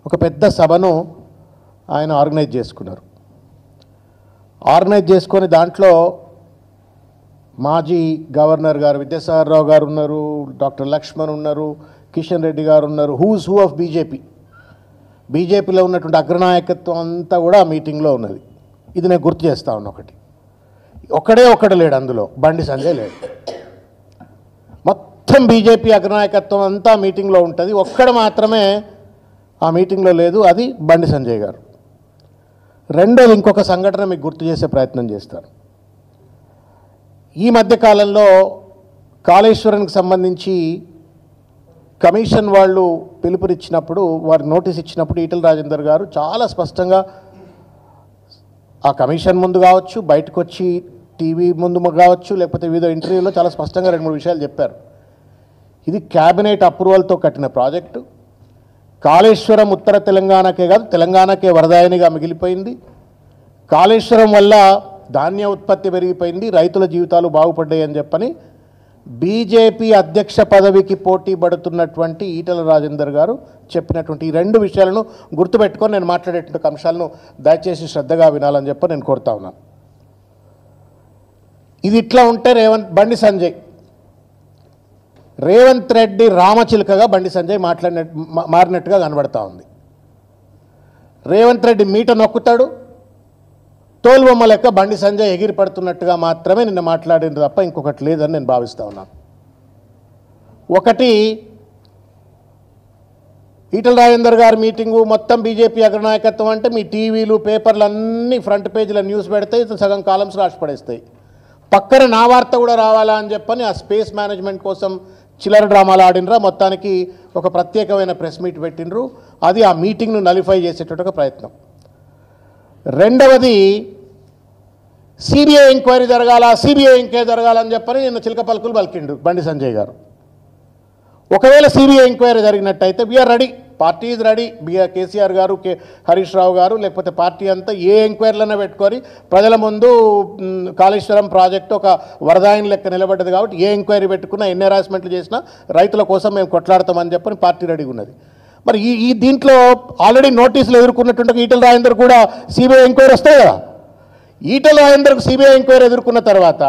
ఒక పెద్ద సభను ఆయన ఆర్గనైజ్ చేసుకున్నారు. ఆర్గనైజ్ చేసుకొని దాంట్లో మాజీ గవర్నర్ గారు విద్యాసాగర్ గారు ఉన్నారు, డాక్టర్ లక్ష్మణ్ ఉన్నారు, కిషన్ రెడ్డి గారు ఉన్నారు, హూస్ హూ ఆఫ్ బీజేపీలో ఉన్నటువంటి అగ్రనాయకత్వం అంతా కూడా ఆ మీటింగ్లో ఉన్నది. ఇది నేను గుర్తు చేస్తా ఉన్నా. ఒకడు లేడు అందులో, బండి సంజయ్ లేడు. మొత్తం బీజేపీ అగ్రనాయకత్వం అంతా మీటింగ్లో ఉంటుంది, ఒక్కడు మాత్రమే ఆ మీటింగ్లో లేదు, అది బండి సంజయ్ గారు. రెండోది, ఇంకొక సంఘటన మీకు గుర్తు చేసే ప్రయత్నం చేస్తాను. ఈ మధ్యకాలంలో కాళేశ్వరానికి సంబంధించి కమిషన్ వాళ్ళు పిలుపునిచ్చినప్పుడు, వారు నోటీస్ ఇచ్చినప్పుడు ఈటెల రాజేందర్ గారు చాలా స్పష్టంగా ఆ కమిషన్ ముందు కావచ్చు, బయటకు వచ్చి టీవీ ముందు కావచ్చు, లేకపోతే వివిధ ఇంటర్వ్యూలో చాలా స్పష్టంగా 2-3 విషయాలు చెప్పారు. ఇది క్యాబినెట్ అప్రూవల్తో కట్టిన ప్రాజెక్టు. కాళేశ్వరం ఉత్తర తెలంగాణకే కాదు, తెలంగాణకే వరదాయనిగా మిగిలిపోయింది. కాళేశ్వరం వల్ల ధాన్య ఉత్పత్తి పెరిగిపోయింది, రైతుల జీవితాలు బాగుపడ్డాయి అని చెప్పని బీజేపీ అధ్యక్ష పదవికి పోటీ పడుతున్నటువంటి ఈటెల రాజేందర్ గారు చెప్పినటువంటి ఈ 2 విషయాలను గుర్తుపెట్టుకొని నేను మాట్లాడేటువంటి అంశాలను దయచేసి శ్రద్ధగా వినాలని చెప్పి నేను కోరుతా ఉన్నాను. ఇది ఇట్లా ఉంటే బండి సంజయ్, రేవంత్ రెడ్డి రామచిలుకగా బండి సంజయ్ మారినట్టుగా కనబడతా ఉంది. రేవంత్ రెడ్డి మీట నొక్కుతాడు, తోలుబొమ్మ లెక్క బండి సంజయ్ ఎగిరి పడుతున్నట్టుగా మాత్రమే నిన్న మాట్లాడింది తప్ప ఇంకొకటి లేదని నేను భావిస్తూ ఉన్నాను. ఒకటి, ఈటెల రాజేందర్ గారి మీటింగు మొత్తం బీజేపీ అగ్రనాయకత్వం అంటే మీ టీవీలు పేపర్లు అన్నీ ఫ్రంట్ పేజీల న్యూస్ పెడతాయి, సగం కాలమ్స్ రాసి పడేస్తాయి. పక్కన నా వార్త కూడా రావాలా అని చెప్పని ఆ స్పేస్ మేనేజ్మెంట్ కోసం చిల్లర డ్రామాలు ఆడినరా, మొత్తానికి ఒక ప్రత్యేకమైన ప్రెస్ మీట్ పెట్టినరు. అది ఆ మీటింగ్ను నలిఫై చేసేటట్టు ఒక ప్రయత్నం. రెండవది, సిబిఐ ఎంక్వైరీ జరగాలని చెప్పని నిన్న చిలక పలుకులు పలికిండు బండి సంజయ్ గారు. ఒకవేళ సిబిఐ ఎంక్వైరీ జరిగినట్టయితే we are ready, party is ready. KCR garu, Harish రావు గారు, లేకపోతే పార్టీ అంతా ఏ ఎంక్వైరీలైనా పెట్టుకొని ప్రజల ముందు కాళేశ్వరం ప్రాజెక్టు ఒక వరదాయిని లెక్క నిలబడ్డది కాబట్టి ఏ ఎంక్వైరీ పెట్టుకున్నా, ఎన్ని హెరాస్మెంట్లు చేసినా రైతుల కోసం మేము కొట్లాడతామని చెప్పని పార్టీ రెడీగా ఉన్నది. మరి ఈ దీంట్లో ఆల్రెడీ నోటీసులు ఎదుర్కొన్నటువంటి ఈటెల రాజేందర్ కూడా సిబిఐ ఎంక్వైరీ వస్తాయి కదా. ఈటెల రాజేందర్కు సిబిఐ ఎంక్వైరీ ఎదుర్కొన్న తర్వాత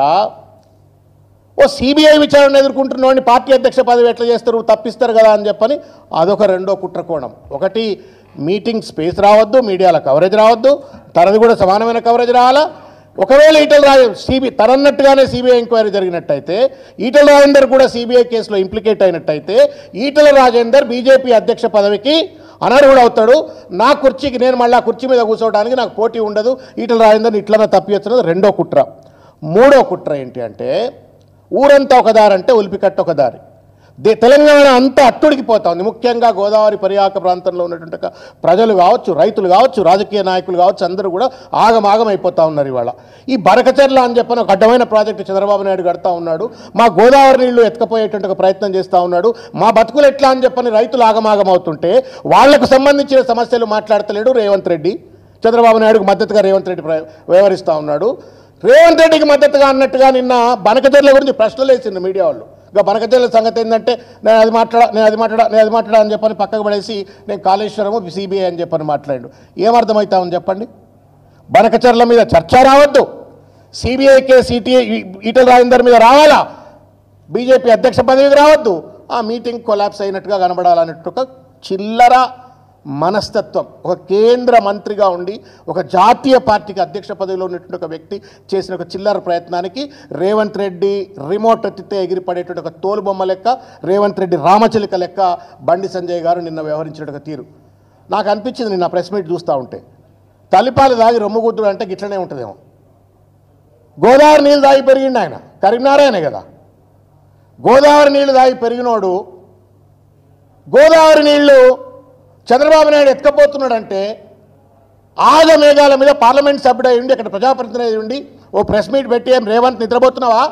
సిబిఐ విచారణ ఎదుర్కొంటున్నవాడిని పార్టీ అధ్యక్ష పదవి ఎట్లా చేస్తారు, తప్పిస్తారు కదా అని చెప్పని అదొక రెండో కుట్రకోణం. ఒకటి, మీటింగ్ స్పేస్ రావద్దు, మీడియాల కవరేజ్ రావద్దు, తనది కూడా సమానమైన కవరేజ్ రావాలా. ఒకవేళ తనన్నట్టుగానే సిబిఐ ఎంక్వైరీ జరిగినట్టయితే, ఈటెల రాజేందర్ కూడా సిబిఐ కేసులో ఇంప్లికేట్ అయినట్టయితే ఈటెల రాజేందర్ బీజేపీ అధ్యక్ష పదవికి అనర్హుడు అవుతాడు. నా కుర్చీకి నేను మళ్ళీ ఆ కుర్చీ మీద కూర్చోవడానికి నాకు పోటీ ఉండదు, ఈటెల రాజేందర్ని ఇట్లనే తప్పిస్తున్నది రెండో కుట్ర. మూడో కుట్ర ఏంటి అంటే, ఊరంతా ఒక దారి అంటే ఉలిపికట్ట ఒక దారి. తెలంగాణ అంతా అట్టుడికిపోతా ఉంది. ముఖ్యంగా గోదావరి పరివాహక ప్రాంతంలో ఉన్నటువంటి ప్రజలు కావచ్చు, రైతులు కావచ్చు, రాజకీయ నాయకులు కావచ్చు, అందరూ కూడా ఆగమాగం అయిపోతూ ఉన్నారు. ఇవాళ ఈ బరకచెర్ల అని చెప్పని ఒక అడ్డమైన ప్రాజెక్టు చంద్రబాబు నాయుడు కడతా ఉన్నాడు. మా గోదావరి నీళ్లు ఎత్తుకపోయేటువంటి ఒక ప్రయత్నం చేస్తూ ఉన్నాడు. మా బతుకులు ఎట్లా అని చెప్పని రైతులు ఆగమాగం అవుతుంటే వాళ్లకు సంబంధించిన సమస్యలు మాట్లాడతలేడు రేవంత్ రెడ్డి. చంద్రబాబు నాయుడుకు మద్దతుగా రేవంత్ రెడ్డి వ్యవహరిస్తూ ఉన్నాడు. రేవంత్ రెడ్డికి మద్దతుగా అన్నట్టుగా నిన్న బనకచెర్ల గురించి ప్రశ్నలు వేసింది మీడియా వాళ్ళు. ఇక బనకచెర్ల సంగతి ఏంటంటే నేను అది మాట్లాడా అని చెప్పని పక్కకు పడేసి నేను కాళేశ్వరము సిబిఐ అని చెప్పని మాట్లాడు. ఏమర్థమవుతామని చెప్పండి. బనకచెర్ల మీద చర్చ రావద్దు, సిబిఐ కేసు ఈటెల రాజేందర్ మీద రావాలా, బీజేపీ అధ్యక్ష పదవికి రావద్దు, ఆ మీటింగ్ కొలాప్స్ అయినట్టుగా కనబడాలన్నట్టు ఒక చిల్లర మనస్తత్వం. ఒక కేంద్ర మంత్రిగా ఉండి ఒక జాతీయ పార్టీకి అధ్యక్ష పదవిలో ఉన్నటువంటి ఒక వ్యక్తి చేసిన ఒక చిల్లర ప్రయత్నానికి రేవంత్ రెడ్డి రిమోట్ ఎత్తితే ఎగిరిపడేటువంటి ఒక తోలుబొమ్మ లెక్క, రేవంత్ రెడ్డి రామచిలుక లెక్క బండి సంజయ్ గారు నిన్న వ్యవహరించిన తీరు నాకు అనిపించింది. నిన్న ప్రెస్ మీట్ చూస్తూ ఉంటే తలిపాలు దాగి రొమ్ముగుద్దుడు అంటే గిట్లనే ఉంటుందేమో. గోదావరి నీళ్ళు దాగి పెరిగిండు ఆయన, కరీంనారాయణే కదా. గోదావరి నీళ్లు దాగి పెరిగినోడు గోదావరి నీళ్లు చంద్రబాబు నాయుడు ఎత్తుకపోతున్నాడంటే ఆగమేఘాల మీద పార్లమెంట్ సభ్యుడు ఉండి అక్కడ ప్రజాప్రతినిధి ఉండి ఓ ప్రెస్ మీట్ పెట్టి ఏం రేవంత్ నిద్రపోతున్నావా,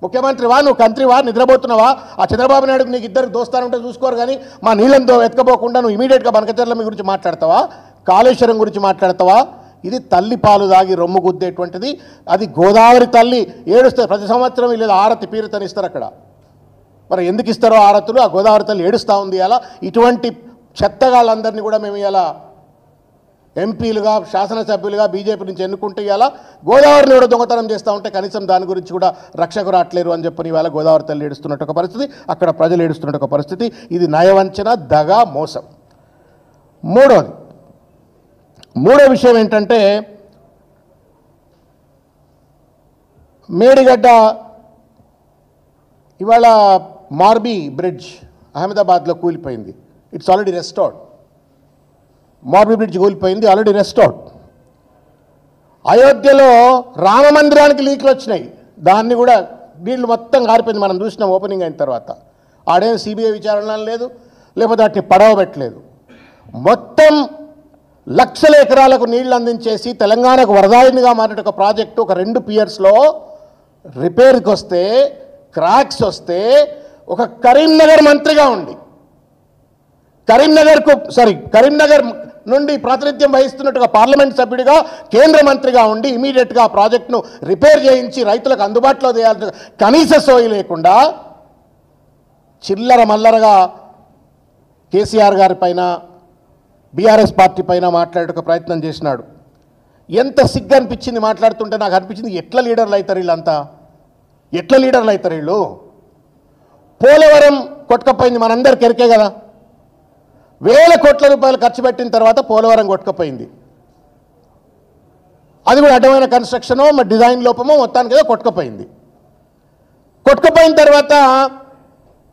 ముఖ్యమంత్రివా, నువ్వు కంత్రివా, నిద్రపోతున్నావా, ఆ చంద్రబాబు నాయుడుకు నీకు ఇద్దరికి దోస్తాను ఉంటే చూసుకోరు కానీ మా నీళ్ళంతో ఎత్తుకపోకుండా నువ్వు ఇమీడియట్గా బనకచెర్ల మీ గురించి మాట్లాడతావా, కాళేశ్వరం గురించి మాట్లాడతావా? ఇది తల్లి పాలు దాగి రొమ్ము గుద్దేటువంటిది. అది గోదావరి తల్లి ఏడుస్తారు ప్రతి సంవత్సరం, లేదా ఆరతి పీరతని ఇస్తారు అక్కడ. మరి ఎందుకు ఇస్తారో ఆరతులు, ఆ గోదావరి తల్లి ఏడుస్తూ ఉంది. అలా ఇటువంటి చెత్తగాళ్ళందరినీ కూడా మేము ఇలా ఎంపీలుగా, శాసనసభ్యులుగా బీజేపీ నుంచి ఎన్నుకుంటే ఇలా గోదావరిని కూడా దొంగతనం చేస్తూ ఉంటే కనీసం దాని గురించి కూడా రక్షకు రావట్లేరు అని చెప్పని ఇవాళ గోదావరి తల్లి ఏడుస్తున్నట్టు ఒక పరిస్థితి, అక్కడ ప్రజలు ఏడుస్తున్నట్టు ఒక పరిస్థితి. ఇది నయవంచన, దగా, మోసం. మూడో విషయం ఏంటంటే, మేడిగడ్డ ఇవాళ మార్బీ బ్రిడ్జ్ అహ్మదాబాద్లో కూలిపోయింది. It's already restored. Morbi bridge కూలిపోయింది, ఆల్రెడీ రెస్టోర్డ్. అయోధ్యలో రామ మందిరానికి లీకులు వచ్చినాయి, దాన్ని కూడా నీళ్లు మొత్తం గారిపోయింది. మనం చూసినాం ఓపెనింగ్ అయిన తర్వాత. ఆడేం సిబిఐ విచారణ లేదు, లేకపోతే వాటిని పడవబెట్టలేదు. మొత్తం లక్షల ఎకరాలకు నీళ్లు అందించేసి తెలంగాణకు వరదాయినిగా మారిన ఒక ప్రాజెక్టు ఒక 2 పియర్స్లో రిపేర్కి వస్తే, క్రాక్స్ వస్తే, ఒక కరీంనగర్ మంత్రిగా ఉండి కరీంనగర్ నుండి ప్రాతినిధ్యం వహిస్తున్నట్టుగా పార్లమెంట్ సభ్యుడిగా కేంద్ర మంత్రిగా ఉండి ఇమీడియట్గా ఆ ప్రాజెక్టును రిపేర్ చేయించి రైతులకు అందుబాటులో చేయాల్సిన కనీస సోయి లేకుండా చిల్లర మల్లరగా కేసీఆర్ గారి పైన బీఆర్ఎస్ పార్టీ పైన మాట్లాడే ప్రయత్నం చేసినాడు. ఎంత సిగ్గు అనిపించింది మాట్లాడుతుంటే. నాకు అనిపించింది ఎట్లా లీడర్లు అవుతారు వీళ్ళంతా, ఎట్లా లీడర్లు అవుతారు వీళ్ళు. పోలవరం కొట్టుకపోయింది, మనందరికి ఎరికే కదా. వేల కోట్ల రూపాయలు ఖర్చు పెట్టిన తర్వాత పోలవరం కొట్టుకపోయింది. అది కూడా అడ్డమైన కన్స్ట్రక్షనో మరి డిజైన్ లోపమో మొత్తానికి ఏదో కొట్టుకపోయింది. కొట్టుకపోయిన తర్వాత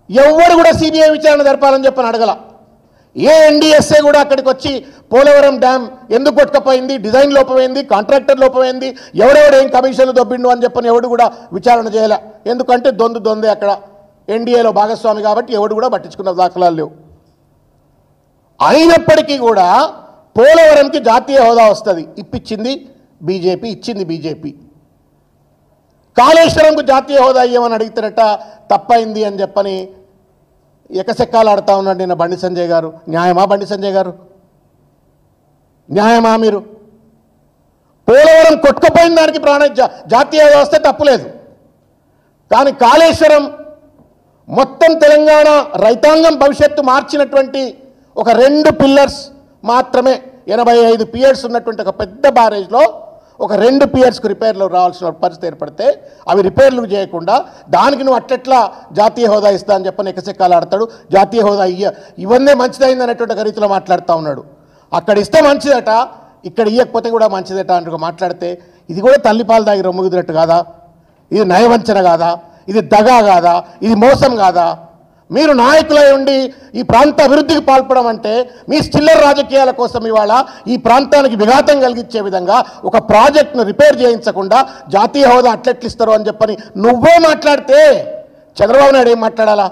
ఎవరు కూడా సిబిఐ విచారణ జరపాలని చెప్పని అడగల. ఏ ఎన్డీఎస్ఏ కూడా అక్కడికి వచ్చి పోలవరం డ్యామ్ ఎందుకు కొట్టుకపోయింది, డిజైన్ లోపమైంది, కాంట్రాక్టర్ లోపమైంది, ఎవడెవడు ఏం కమిషన్లు దొబ్బిండు అని చెప్పని ఎవడు కూడా విచారణ చేయలే. ఎందుకంటే దొందే అక్కడ ఎన్డీఏలో భాగస్వామి కాబట్టి ఎవడు కూడా పట్టించుకున్న దాఖలాలు లేవు. అయినప్పటికీ కూడా పోలవరంకి జాతీయ హోదా వస్తుంది, ఇప్పించింది బీజేపీ, ఇచ్చింది బీజేపీ. కాళేశ్వరంకు జాతీయ హోదా ఇవ్వమని అడిగితేనట తప్పైంది అని చెప్పని ఎకసెక్కాలు ఆడుతూ ఉన్నాడు నిన్న బండి సంజయ్ గారు. న్యాయమా బండి సంజయ్ గారు? న్యాయమా? మీరు పోలవరం కొట్టుకుపోయిన దానికి జాతీయ హోదా వస్తే తప్పులేదు, కానీ కాళేశ్వరం మొత్తం తెలంగాణ రైతాంగం భవిష్యత్తు మార్చినటువంటి ఒక 2 పిల్లర్స్ మాత్రమే, 85 పియర్స్ ఉన్నటువంటి ఒక పెద్ద బ్యారేజ్లో ఒక 2 పియర్స్కు రిపేర్లు రావాల్సిన పరిస్థితి ఏర్పడితే అవి రిపేర్లు చేయకుండా దానికి నువ్వు అట్లెట్లా జాతీయ హోదా ఇస్తా అని చెప్పని ఎకసెక్కాలు ఆడతాడు. జాతీయ హోదా ఇవన్నీ మంచిదైంది అనేటువంటి రీతిలో మాట్లాడుతూ ఉన్నాడు. అక్కడ ఇస్తే మంచిదట, ఇక్కడ ఇవ్వకపోతే కూడా మంచిదట అంటూ మాట్లాడితే ఇది కూడా తల్లిపాలు దాగి రొమ్ముగుదినట్టు కాదా? ఇది నయవంచన కాదా? ఇది దగా కాదా? ఇది మోసం కాదా? మీరు నాయకులై ఉండి ఈ ప్రాంత అభివృద్ధికి పాల్పడడం అంటే మీ చిల్లర రాజకీయాల కోసం ఇవాళ ఈ ప్రాంతానికి విఘాతం కలిగించే విధంగా ఒక ప్రాజెక్ట్ను రిపేర్ చేయించకుండా జాతీయ హోదా అట్లెట్లిస్తారు అని చెప్పని నువ్వే మాట్లాడితే చంద్రబాబు నాయుడు ఏం మాట్లాడాలా?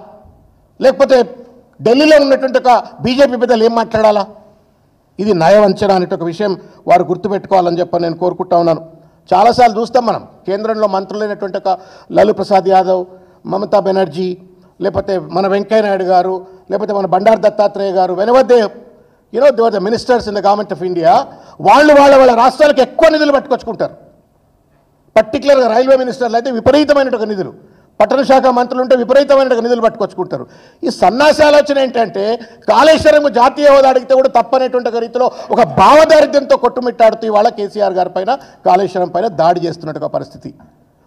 లేకపోతే ఢిల్లీలో ఉన్నటువంటి ఒక బీజేపీ పెద్దలు ఏం మాట్లాడాలా? ఇది నయవంచన అనే ఒక విషయం వారు గుర్తుపెట్టుకోవాలని చెప్పని నేను కోరుకుంటా ఉన్నాను. చాలాసార్లు చూస్తాం మనం కేంద్రంలో మంత్రులైనటువంటి ఒక లాలూ ప్రసాద్ యాదవ్, మమతా బెనర్జీ, లేకపోతే మన వెంకయ్య నాయుడు గారు, లేకపోతే మన బండారు దత్తాత్రేయ గారు, వెనవద్దే they were the ministers in the government of India, వాళ్ళ రాష్ట్రాలకు ఎక్కువ నిధులు పట్టుకొచ్చుకుంటారు. పర్టికులర్గా రైల్వే మినిస్టర్లు అయితే విపరీతమైన నిధులు, పట్టణ శాఖ మంత్రులు ఉంటే విపరీతమైన నిధులు పట్టుకొచ్చుకుంటారు. ఈ సన్నాసి ఆలోచన ఏంటంటే కాళేశ్వరం జాతీయ హోదా అడిగితే కూడా తప్పనేటువంటి రీతిలో ఒక భావదారిద్ర్యంతో కొట్టుమిట్టాడుతూ ఇవాళ కేసీఆర్ గారి పైన కాళేశ్వరం పైన దాడి చేస్తున్నట్టుగా పరిస్థితి.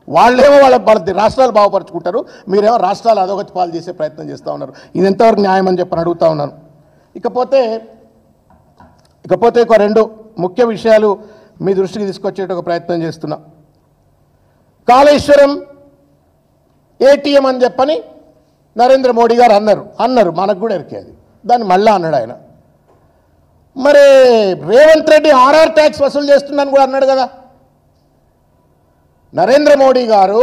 వాళ్ళేమో వాళ్ళ రాష్ట్రాలు బాగుపరుచుకుంటారు, మీరేమో రాష్ట్రాలు అధోగతి పాలు చేసే ప్రయత్నం చేస్తూ ఉన్నారు. ఇది ఎంతవరకు న్యాయం అని చెప్పని అడుగుతూ ఉన్నాను. ఇకపోతే ఒక 2 ముఖ్య విషయాలు మీ దృష్టికి తీసుకొచ్చే ఒక ప్రయత్నం చేస్తున్నా. కాళేశ్వరం ఏటీఎం అని చెప్పని నరేంద్ర మోడీ గారు అన్నారు, మనకు కూడా ఎరికేది, దాన్ని మళ్ళా అన్నాడు ఆయన. మరి రేవంత్ రెడ్డి ఆర్ఆర్ ట్యాక్స్ వసూలు చేస్తున్నాను కూడా అన్నాడు కదా. నరేంద్ర మోడీ గారు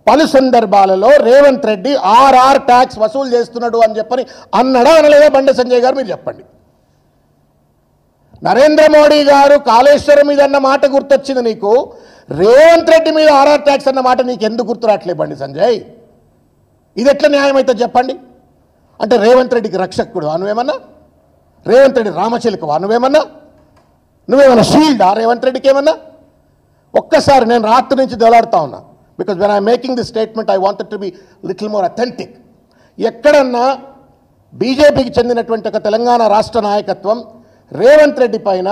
పలు సందర్భాలలో రేవంత్ రెడ్డి ఆర్ఆర్ ట్యాక్స్ వసూలు చేస్తున్నాడు అని చెప్పని అన్నాడా అనలేదా? బండి సంజయ్ గారు మీరు చెప్పండి. నరేంద్ర మోడీ గారు కాళేశ్వరం మీద అన్న మాట గుర్తొచ్చింది నీకు, రేవంత్ రెడ్డి మీద ఆర్ఆర్ ట్యాక్స్ అన్న మాట నీకు ఎందుకు గుర్తు రావట్లేదు బండి సంజయ్? ఇది ఎట్లా న్యాయం అయితే చెప్పండి. అంటే రేవంత్ రెడ్డికి రక్షకుడు నువ్వేమన్నా? రేవంత్ రెడ్డి రామచిలుకవా నువ్వేమన్నా? షీల్డా రేవంత్ రెడ్డికి ఏమన్నా? ఒక్కసారి నేను రాత్రి నుంచి దొలాడుతూ ఉన్నా, because when I making this statement I wanted to be little more authentic. ఎక్కడన్నా బీజేపీకి చెందినటువంటి ఒక తెలంగాణ రాష్ట్ర నాయకత్వం రేవంత్ రెడ్డి పైన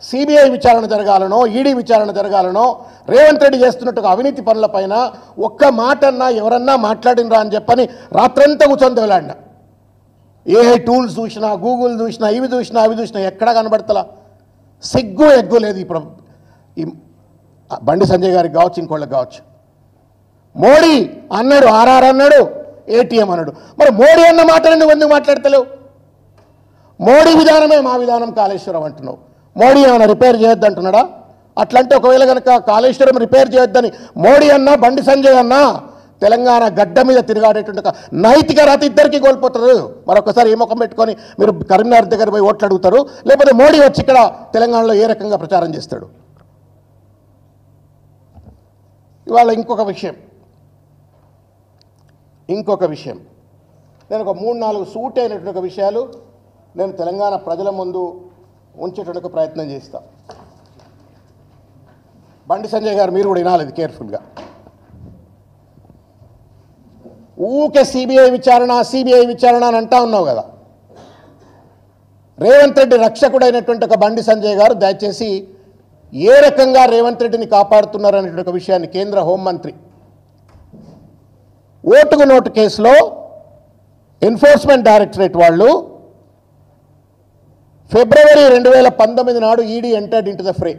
సిబిఐ విచారణ జరగాలనో, ఈడీ విచారణ జరగాలనో, రేవంత్ రెడ్డి చేస్తున్నట్టుగా అవినీతి పనులపైన ఒక్క మాటన్నా ఎవరన్నా మాట్లాడినరా అని చెప్పని రాత్రంతా కూర్చొని దొలాడినా. ఏ టూల్స్ చూసినా, గూగుల్ చూసినా, ఇవి చూసినా అవి చూసినా ఎక్కడా కనబడతలా. సిగ్గు ఎగ్గు లేదు ఈ బండి సంజయ్ గారికి కావచ్చు, ఇంకోళ్ళకి కావచ్చు. మోడీ అన్నాడు, ఆర్ఆర్ అన్నాడు, ఏటీఎం అన్నాడు. మరి మోడీ అన్న మాటలు నువ్వు ఎందుకు మాట్లాడతలేవు? మోడీ విధానమే మా విధానం కాళేశ్వరం అంటున్నావు. మోడీ ఏమైనా రిపేర్ చేయొద్దు అంటున్నాడా? అట్లంటే ఒకవేళ కనుక కాళేశ్వరం రిపేర్ చేయొద్దని మోడీ అన్నా బండి సంజయ్ అన్నా తెలంగాణ గడ్డ మీద తిరగాడేటువంటి ఒక నైతిక రాత ఇద్దరికి కోల్పోతారు. మరొకసారి ఏ ముఖం పెట్టుకొని మీరు కరీంనగర్ దగ్గర పోయి ఓట్లు అడుగుతారు, లేకపోతే మోడీ వచ్చి ఇక్కడ తెలంగాణలో ఏ రకంగా ప్రచారం చేస్తాడు? ఇవాళ ఇంకొక విషయం నేను ఒక 3-4 సూట్ అయినటువంటి విషయాలు నేను తెలంగాణ ప్రజల ముందు ఉంచేటువంటి ప్రయత్నం చేస్తా. బండి సంజయ్ గారు మీరు కూడా వినాలి కేర్ఫుల్గా. ఊకే సిబిఐ విచారణ అని అంటా ఉన్నావు కదా. రేవంత్ రెడ్డి రక్షకుడైనటువంటి ఒక బండి సంజయ్ గారు దయచేసి ఏ రకంగా రేవంత్ రెడ్డిని కాపాడుతున్నారనేటువంటి ఒక విషయాన్ని కేంద్ర హోంమంత్రి ఓటుకు నోటు కేసులో ఎన్ఫోర్స్మెంట్ డైరెక్టరేట్ వాళ్ళు ఫిబ్రవరి 2019 నాడు ED entered into the fray.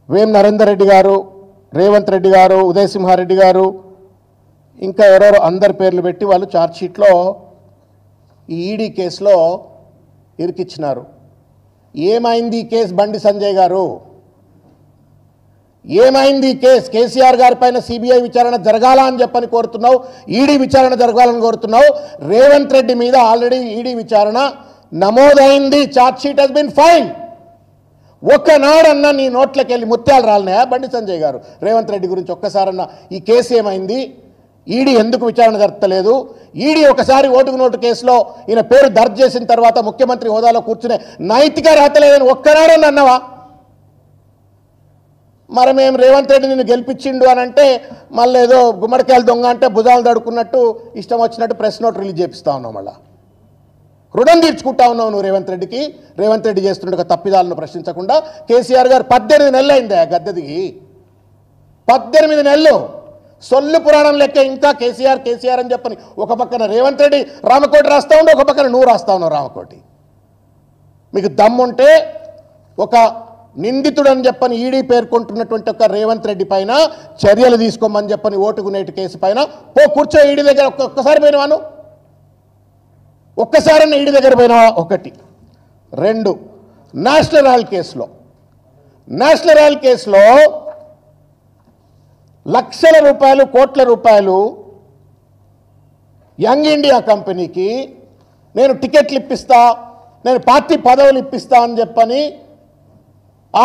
Vem Narender Reddy గారు, రేవంత్ రెడ్డి గారు, ఉదయ్ సింహారెడ్డి గారు, ఇంకా ఎవరెవరో అందరి పేర్లు పెట్టి వాళ్ళు ఛార్జ్షీట్లో ఈ ఈడీ కేసులో ఇరికిచ్చినారు. ఏమైంది ఈ కేసు బండి సంజయ్ గారు? ఏమైంది ఈ కేసు? కేసీఆర్ గారి పైన సిబిఐ విచారణ జరగాల అని చెప్పని కోరుతున్నావు, ఈడీ విచారణ జరగాలని కోరుతున్నావు. రేవంత్ రెడ్డి మీద ఆల్రెడీ ఈడీ విచారణ నమోదైంది, ఛార్జ్షీట్ హెస్ బీన్ ఫైల్. ఒక్కనాడన్నా నీ నోట్లోకి వెళ్ళి ముత్యాలు రాలినాయా బండి సంజయ్ గారు? రేవంత్ రెడ్డి గురించి ఒక్కసారన్నా ఈ కేసు ఏమైంది, ఈడీ ఎందుకు విచారణ జరపలేదు? ఈడీ ఒకసారి ఓటుకు నోటు కేసులో ఈయన పేరు దర్జ్ చేసిన తర్వాత ముఖ్యమంత్రి హోదాలో కూర్చునే నైతిక రాత లేదని ఒక్కనాడని అన్నవా? మరి మేము రేవంత్ రెడ్డి నిన్ను గెలిపించిండు అని అంటే మళ్ళీ ఏదో గుమ్మడికాయలు దొంగ అంటే భుజాలు దడుకున్నట్టు ఇష్టం వచ్చినట్టు ప్రెస్ నోట్ రిలీజ్ చేపిస్తా ఉన్నావు. మళ్ళీ రుణం తీర్చుకుంటా ఉన్నావు నువ్వు రేవంత్ రెడ్డికి. రేవంత్ రెడ్డి చేస్తున్న తప్పిదాలను ప్రశ్నించకుండా కేసీఆర్ గారు 18 నెలలు అయిందా గద్దెదిగి? 18 నెలలు సొల్లు పురాణం లెక్క ఇంకా కేసీఆర్ అని చెప్పని ఒక పక్కన రేవంత్ రెడ్డి రామకోటి రాస్తా ఉండే, ఒక పక్కన నువ్వు రాస్తా ఉన్నావు రామకోటి. మీకు దమ్ముంటే ఒక నిందితుడని చెప్పని ఈడీ పేర్కొంటున్నటువంటి ఒక రేవంత్ రెడ్డి పైన చర్యలు తీసుకోమని చెప్పని ఓటుకు నేటి కేసు పైన కూర్చో. ఈడీ దగ్గర ఒక్కసారి పోయినవాను, ఒక్కసారన్నా ఈడీ దగ్గర పోయినవా? 1. 2, నేషనల్ రాయల్ కేసులో లక్షల రూపాయలు, కోట్ల రూపాయలు యంగ్ ఇండియా కంపెనీకి నేను టికెట్లు ఇప్పిస్తా, నేను పార్టీ పదవులు ఇప్పిస్తా అని చెప్పని ఆ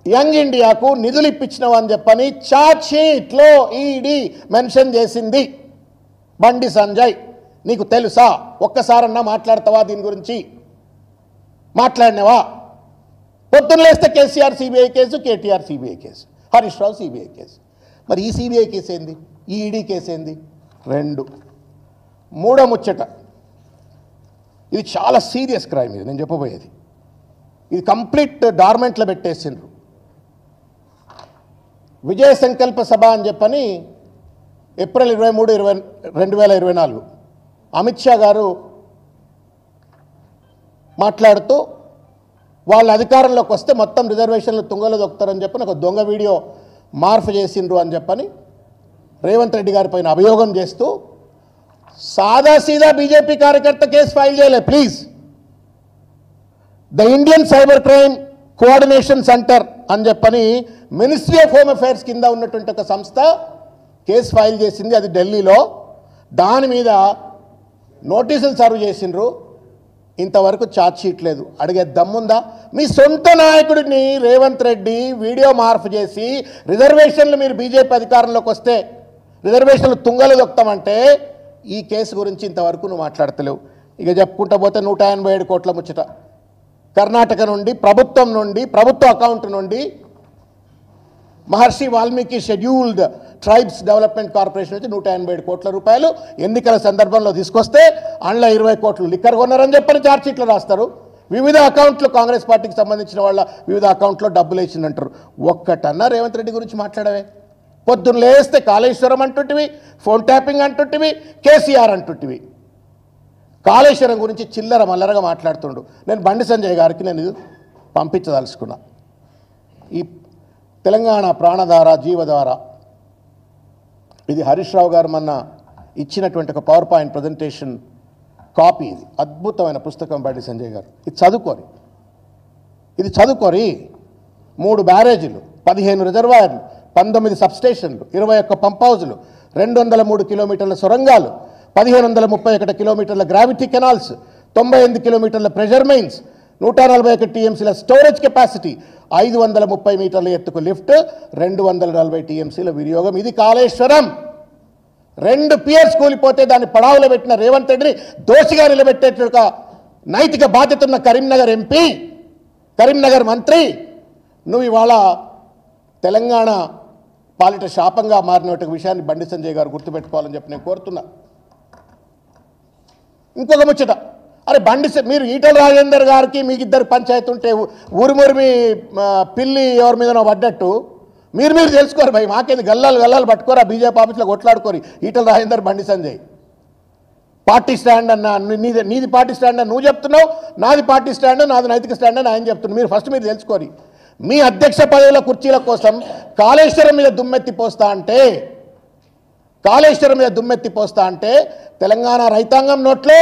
యంగ్ ఇండియాకు నిధులు ఇప్పించినవు అని చెప్పని ఛార్జ్షీట్లో ఈడీ మెన్షన్ చేసింది. బండి సంజయ్ నీకు తెలుసా? ఒక్కసారన్నా మాట్లాడతావా దీని గురించి? మాట్లాడినవా? పొద్దున్న లేస్తే KCR CBI case, KTR CBI case, Harish Rao CBI case. మరి ఈ సిబిఐ కేసు ఏంది, ఈ ఈడీ కేసు ఏంది? 2. 3వ ముచ్చట, ఇది చాలా సీరియస్ క్రైమ్. ఇది నేను చెప్పబోయేది, ఇది కంప్లీట్ డార్మెంట్లో పెట్టేసిండ్రు. విజయ సంకల్ప సభ అని చెప్పని ఏప్రిల్ 23, 2024 అమిత్ షా గారు మాట్లాడుతూ వాళ్ళ అధికారంలోకి వస్తే మొత్తం రిజర్వేషన్లు తుంగలో దొక్కుతారని చెప్పని ఒక దొంగ వీడియో మార్పు చేసిండ్రు అని చెప్పని రేవంత్ రెడ్డి గారి పైన అభియోగం చేస్తూ సాదాసీదా బీజేపీ కార్యకర్త కేసు ఫైల్ చేయలే. Please, the Indian cyber crime coordination centre అని చెప్పని మినిస్ట్రీ ఆఫ్ హోమ్ అఫైర్స్ కింద ఉన్నటువంటి ఒక సంస్థ కేసు ఫైల్ చేసింది, అది ఢిల్లీలో. దాని మీద నోటీసులు సర్వ్ చేసిండ్రు, ఇంతవరకు ఛార్జ్షీట్ లేదు. అడిగే దమ్ముందా? మీ సొంత నాయకుడిని రేవంత్ రెడ్డి వీడియో మార్పు చేసి రిజర్వేషన్లు మీరు బీజేపీ అధికారంలోకి వస్తే రిజర్వేషన్లు తుంగలు దొక్కుతామంటే ఈ కేసు గురించి ఇంతవరకు నువ్వు మాట్లాడతలేవు. ఇక చెప్పుకుంటా పోతే 187 కోట్ల ముచ్చట కర్ణాటక నుండి, ప్రభుత్వ అకౌంట్ నుండి Maharshi Valmiki scheduled tribes development corporation నుంచి 187 కోట్ల రూపాయలు ఎన్నికల సందర్భంలో తీసుకొస్తే అందులో 20 కోట్లు లిక్కర్ కొన్నారని చెప్పని ఛార్జ్షీట్లో రాస్తారు. వివిధ అకౌంట్లు, కాంగ్రెస్ పార్టీకి సంబంధించిన వాళ్ళ వివిధ అకౌంట్లో డబ్బులు వేసిందంటారు. ఒక్కటన్నా రేవంత్ రెడ్డి గురించి మాట్లాడవే? పొద్దున్న లేస్తే కాళేశ్వరం అంటుంటివి, ఫోన్ ట్యాపింగ్ అంటుంటివి, కేసీఆర్ అంటుంటివి. కాళేశ్వరం గురించి చిల్లర మల్లరగా మాట్లాడుతుండు. నేను బండి సంజయ్ గారికి నేను పంపించదలుచుకున్నా. ఈ తెలంగాణ ప్రాణధార జీవధార, ఇది హరీష్ రావు గారు మొన్న ఇచ్చినటువంటి ఒక పవర్ పాయింట్ ప్రజెంటేషన్ కాపీ. ఇది అద్భుతమైన పుస్తకం బండి సంజయ్ గారు. ఇది చదువుకోరి. 3 బ్యారేజీలు, 15 రిజర్వాయర్లు, 19 సబ్స్టేషన్లు, 21 పంప్ హౌజులు, 203 కిలోమీటర్ల సొరంగాలు, 1531 కిలోమీటర్ల గ్రావిటీ కెనాల్స్, 98 కిలోమీటర్ల ప్రెషర్ మైన్స్, 141 టీఎంసీల స్టోరేజ్ కెపాసిటీ, 530 మీటర్ల ఎత్తుకు లిఫ్ట్, 240 టీఎంసీల వినియోగం. ఇది కాళేశ్వరం. 2 పియర్స్ కూలిపోతే దాన్ని పడావులో పెట్టిన రేవంత్ రెడ్డిని దోషిగా నిలబెట్టేట్టుగా నైతిక బాధ్యత ఉన్న కరీంనగర్ ఎంపీ, కరీంనగర్ మంత్రి, నువ్వు ఇవాళ తెలంగాణ పాలిట శాపంగా మారిన విషయాన్ని బండి సంజయ్ గారు గుర్తుపెట్టుకోవాలని చెప్పి నేను కోరుతున్నా. ఇంకొక ముచ్చట, అరే మీరు ఈటల రాజేందర్ గారికి మీకు ఇద్దరు పంచాయతీ ఉంటే ఊరిమురిమి పిల్లి ఎవరి మీదనో పడ్డట్టు మీరు తెలుసుకోరు భయ్. మాకేంది గల్లాలు పట్టుకోరా, బీజేపీ ఆఫీస్లో కొట్లాడుకోరు ఈటల రాజేందర్ బండి సంజయ్. పార్టీ స్టాండ్ అన్న నీది పార్టీ స్టాండ్ అని నువ్వు చెప్తున్నావు, నాది పార్టీ స్టాండ్, నాది నైతిక స్టాండ్ అని ఆయన చెప్తున్నావు. మీరు ఫస్ట్ తెలుసుకోరు. మీ అధ్యక్ష పదవుల కుర్చీల కోసం కాళేశ్వరం మీద దుమ్మెత్తి పోస్తా అంటే తెలంగాణ రైతాంగం నోట్లో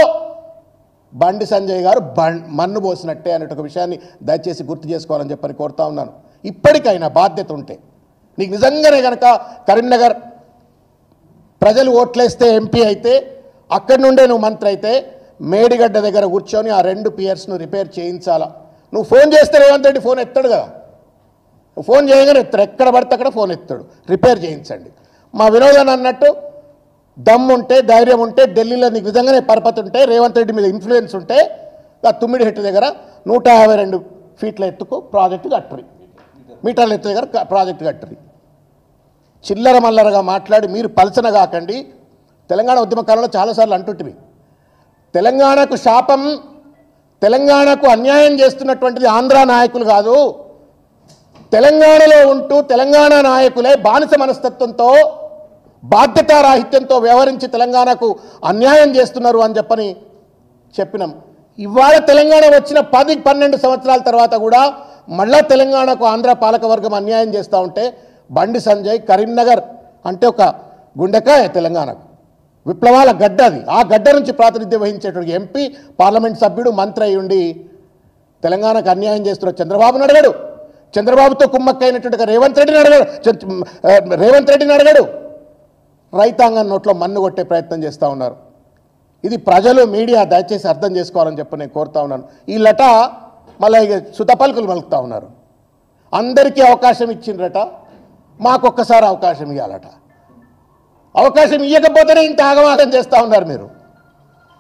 బండి సంజయ్ గారు మన్ను పోసినట్టే అనే ఒక విషయాన్ని దయచేసి గుర్తు చేసుకోవాలని చెప్పని కోరుతా ఉన్నాను. ఇప్పటికైనా బాధ్యత ఉంటే, నీకు నిజంగానే కనుక కరీంనగర్ ప్రజలు ఓట్లేస్తే ఎంపీ అయితే, అక్కడి నుండే నువ్వు మంత్రి అయితే, మేడిగడ్డ దగ్గర కూర్చొని ఆ 2 పియర్స్ను రిపేర్ చేయించాలా. నువ్వు ఫోన్ చేస్తే రేవంత్ రెడ్డి ఫోన్ ఎత్తాడు కదా, ఫోన్ చేయగానే ఎత్తాడు, ఎక్కడ పడితే అక్కడ ఫోన్ ఎత్తాడు. రిపేర్ చేయించండి. మా వినోదన్ అన్నట్టు దమ్ముంటే, ధైర్యం ఉంటే, ఢిల్లీలో నీకు నిజంగానే పరపతి ఉంటే, రేవంత్ రెడ్డి మీద ఇన్ఫ్లుయెన్స్ ఉంటే, ఆ తుమ్మిడిహెట్టు దగ్గర 152 ఫీట్ల ఎత్తుకు ప్రాజెక్టు కట్టరి, మీటర్ల ఎత్తు దగ్గర ప్రాజెక్టు కట్టరి. చిల్లర మల్లరగా మాట్లాడి మీరు పలచన కాకండి. తెలంగాణ ఉద్యమకాలంలో చాలాసార్లు అంటుంటివి, తెలంగాణకు శాపం, తెలంగాణకు అన్యాయం చేస్తున్నటువంటిది ఆంధ్ర నాయకులు కాదు, తెలంగాణలో ఉంటూ తెలంగాణ నాయకులే బానిస మనస్తత్వంతో, బాధ్యతారాహిత్యంతో వ్యవహరించి తెలంగాణకు అన్యాయం చేస్తున్నారు అని చెప్పినాం. ఇవాళ తెలంగాణ వచ్చిన 10-12 సంవత్సరాల తర్వాత కూడా మళ్ళా తెలంగాణకు ఆంధ్ర పాలకవర్గం అన్యాయం చేస్తూ ఉంటే, బండి సంజయ్ కరీంనగర్ అంటే ఒక గుండెకాయ తెలంగాణకు, విప్లవాల గడ్డ అది. ఆ గడ్డ నుంచి ప్రాతినిధ్యం వహించేటువంటి ఎంపీ, పార్లమెంట్ సభ్యుడు, మంత్రి అయి ఉండి తెలంగాణకు అన్యాయం చేస్తున్న చంద్రబాబును అడగడు, చంద్రబాబుతో కుమ్మక్కైనటువంటి రేవంత్ రెడ్డిని అడగడు, రైతాంగం నోట్లో మన్ను కొట్టే ప్రయత్నం చేస్తూ ఉన్నారు. ఇది ప్రజలు, మీడియా దయచేసి అర్థం చేసుకోవాలని చెప్పి నేను కోరుతా ఉన్నాను. ఈ లట మళ్ళీ సుతపలుకులు మలుపుతూ ఉన్నారు. అందరికీ అవకాశం ఇచ్చిండ్రట, మాకొక్కసారి అవకాశం ఇవ్వాలట. అవకాశం ఇవ్వకపోతేనే ఇంత ఆగమాగం చేస్తూ ఉన్నారు మీరు.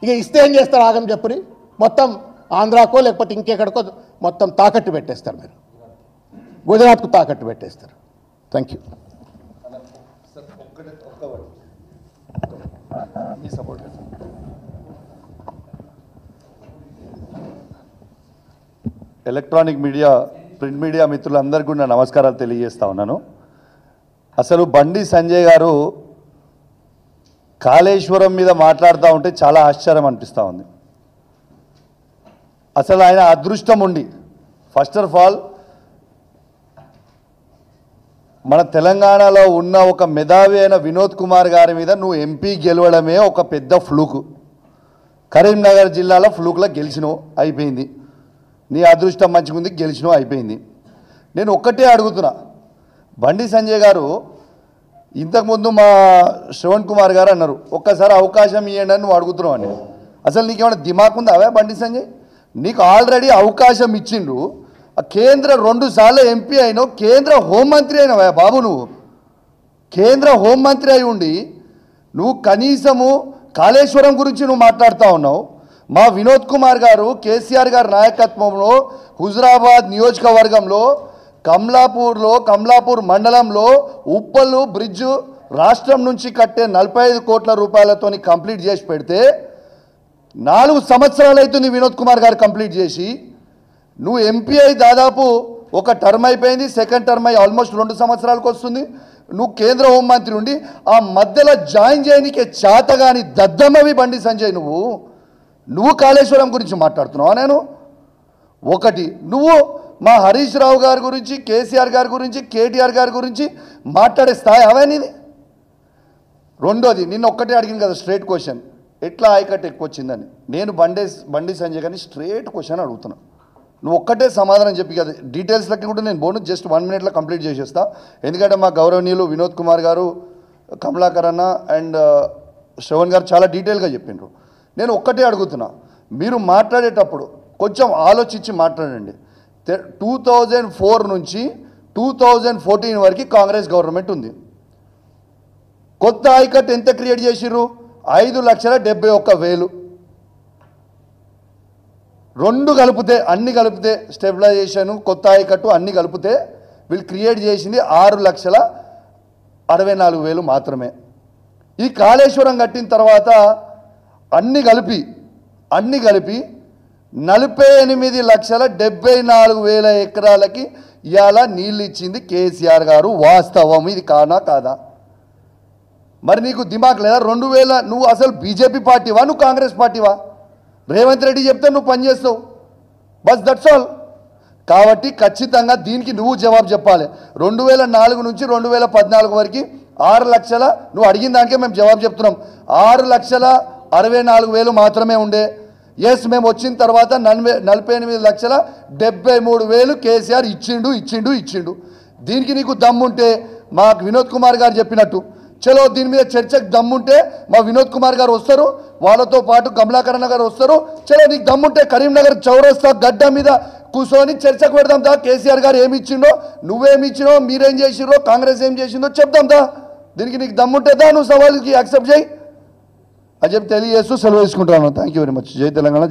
ఇక ఇస్తే ఏం చేస్తారు ఆగం చెప్పుని, మొత్తం ఆంధ్రాకో లేకపోతే ఇంకెక్కడికో మొత్తం తాకట్టు పెట్టేస్తారు మీరు, గుజరాత్కు తాకట్టు పెట్టేస్తారు. Thank you. Electronic media, print media మిత్రులందరికీ కూడా నమస్కారాలు తెలియజేస్తా ఉన్నాను. అసలు బండి సంజయ్ గారు కాళేశ్వరం మీద మాట్లాడుతూ ఉంటే చాలా ఆశ్చర్యం అనిపిస్తూ ఉంది. అసలు ఆయన అదృష్టం ఉండి, ఫస్ట్ ఆఫ్ ఆల్ మన తెలంగాణలో ఉన్న ఒక మేధావి అయిన వినోద్ కుమార్ గారి మీద నువ్వు ఎంపీ గెలవడమే ఒక పెద్ద ఫ్లూకు. కరీంనగర్ జిల్లాలో ఫ్లూక్లో గెలిచినావు, అయిపోయింది. నీ అదృష్టం మంచిగా ఉంది, గెలిచినావు, అయిపోయింది. నేను ఒక్కటే అడుగుతున్నా, బండి సంజయ్ గారు ఇంతకుముందు మా శ్రవణ్ కుమార్ గారు అన్నారు ఒక్కసారి అవకాశం ఇవ్వండి అని నువ్వు అడుగుతున్నావు అని. అసలు నీకేమైనా దిమాక్ ఉందా అవే బండి సంజయ్? నీకు ఆల్రెడీ అవకాశం ఇచ్చిండ్రు, కేంద్ర 2 సార్లు ఎంపీ అయినావు, కేంద్ర హోంమంత్రి అయినావా బాబు. నువ్వు కేంద్ర హోంమంత్రి అయి ఉండి నువ్వు కనీసము కాళేశ్వరం గురించి నువ్వు మాట్లాడుతూ ఉన్నావు. మా వినోద్ కుమార్ గారు కేసీఆర్ గారి నాయకత్వంలో హుజురాబాద్ నియోజకవర్గంలో కమలాపూర్ మండలంలో ఉప్పల్లు బ్రిడ్జు రాష్ట్రం నుంచి కట్టే 45 కోట్ల రూపాయలతో కంప్లీట్ చేసి పెడితే 4 సంవత్సరాలు అవుతుంది వినోద్ కుమార్ గారు కంప్లీట్ చేసి. నువ్వు ఎంపీ అయి దాదాపు ఒక టర్మ్ అయిపోయింది, సెకండ్ టర్మ్ అయి ఆల్మోస్ట్ 2 సంవత్సరాలకు వస్తుంది. నువ్వు కేంద్ర హోంమంత్రి ఉండి ఆ మధ్యలో జాయిన్ చేయడానికి చేతగాని దద్దమ్మవి బండి సంజయ్. నువ్వు కాళేశ్వరం గురించి మాట్లాడుతున్నావా? నేను ఒకటి, నువ్వు మా హరీష్ రావు గారి గురించి, కేసీఆర్ గారి గురించి, కేటీఆర్ గారి గురించి మాట్లాడే స్థాయి అవన్నీ. రెండోది, నిన్న ఒక్కటే అడిగింది కదా స్ట్రేట్ క్వశ్చన్, ఎట్లా ఆయకట్టు ఎక్కువ వచ్చిందని. నేను బండి సంజయ్ గారిని స్ట్రేట్ క్వశ్చన్ అడుగుతున్నా. నువ్వు ఒక్కటే సమాధానం చెప్పి కదా, డీటెయిల్స్లకి కూడా నేను బోను జస్ట్ 1 minute కంప్లీట్ చేసేస్తా. ఎందుకంటే మా గౌరవనీయులు వినోద్ కుమార్ గారు, కమలాకర్ అన్న అండ్ శ్రవణ్ గారు చాలా డీటెయిల్గా చెప్పిండ్రు. నేను ఒక్కటే అడుగుతున్నా, మీరు మాట్లాడేటప్పుడు కొంచెం ఆలోచించి మాట్లాడండి. 2004 నుంచి 2014 వరకు కాంగ్రెస్ గవర్నమెంట్ ఉంది. కొత్త ఆయకట్టు ఎంత క్రియేట్ చేసిర్రు? 5,71,000. రెండు కలిపితే, అన్ని కలిపితే, స్టెబిలైజేషన్, కొత్త ఆయకట్టు అన్ని కలిపితే వీళ్ళు క్రియేట్ చేసింది 6,64,000 మాత్రమే. ఈ కాళేశ్వరం కట్టిన తర్వాత అన్ని కలిపి 48,74,000 ఎకరాలకి ఇవాళ నీళ్ళు ఇచ్చింది కేసీఆర్ గారు. వాస్తవం ఇది కానా కాదా? మరి నీకు దిమాగ్ లేదా? 2000 నువ్వు అసలు బీజేపీ పార్టీవా, నువ్వు కాంగ్రెస్ పార్టీవా? రేవంత్ రెడ్డి చెప్తే నువ్వు పనిచేస్తావు, బస్ దట్స్ ఆల్. కాబట్టి ఖచ్చితంగా దీనికి నువ్వు జవాబు చెప్పాలి. 2004 నుంచి 2014 వరకు 6 లక్షల, నువ్వు అడిగిన దానికే మేము జవాబు చెప్తున్నాం, 6,64,000 మాత్రమే ఉండే. ఎస్, మేము వచ్చిన తర్వాత 48,73,000 కేసీఆర్ ఇచ్చిండు. దీనికి నీకు దమ్ముంటే మాకు వినోద్ కుమార్ గారు చెప్పినట్టు చలో దీని మీద చర్చకు దమ్ముంటే మా వినోద్ కుమార్ గారు వస్తారు, వాళ్ళతో పాటు కమలాకరణ గారు వస్తారు. చలో నీకు దమ్ముంటే కరీంనగర్ చౌరస్తా గడ్డ మీద కూర్చొని చర్చకు పెడదాం దా. కేసీఆర్ గారు ఏమి ఇచ్చిండో, నువ్వేమి ఇచ్చినో, మీరేం చేసిరో, కాంగ్రెస్ ఏం చేసిందో చెప్దాం దా. దీనికి నీకు దమ్ముంటే దా, నువ్వు సవాల్కి యాక్సెప్ట్ చేయి అని చెప్పి తెలియజేస్తూ సెలవు తీసుకుంటున్నాను. Thank you very much. జై తెలంగాణ.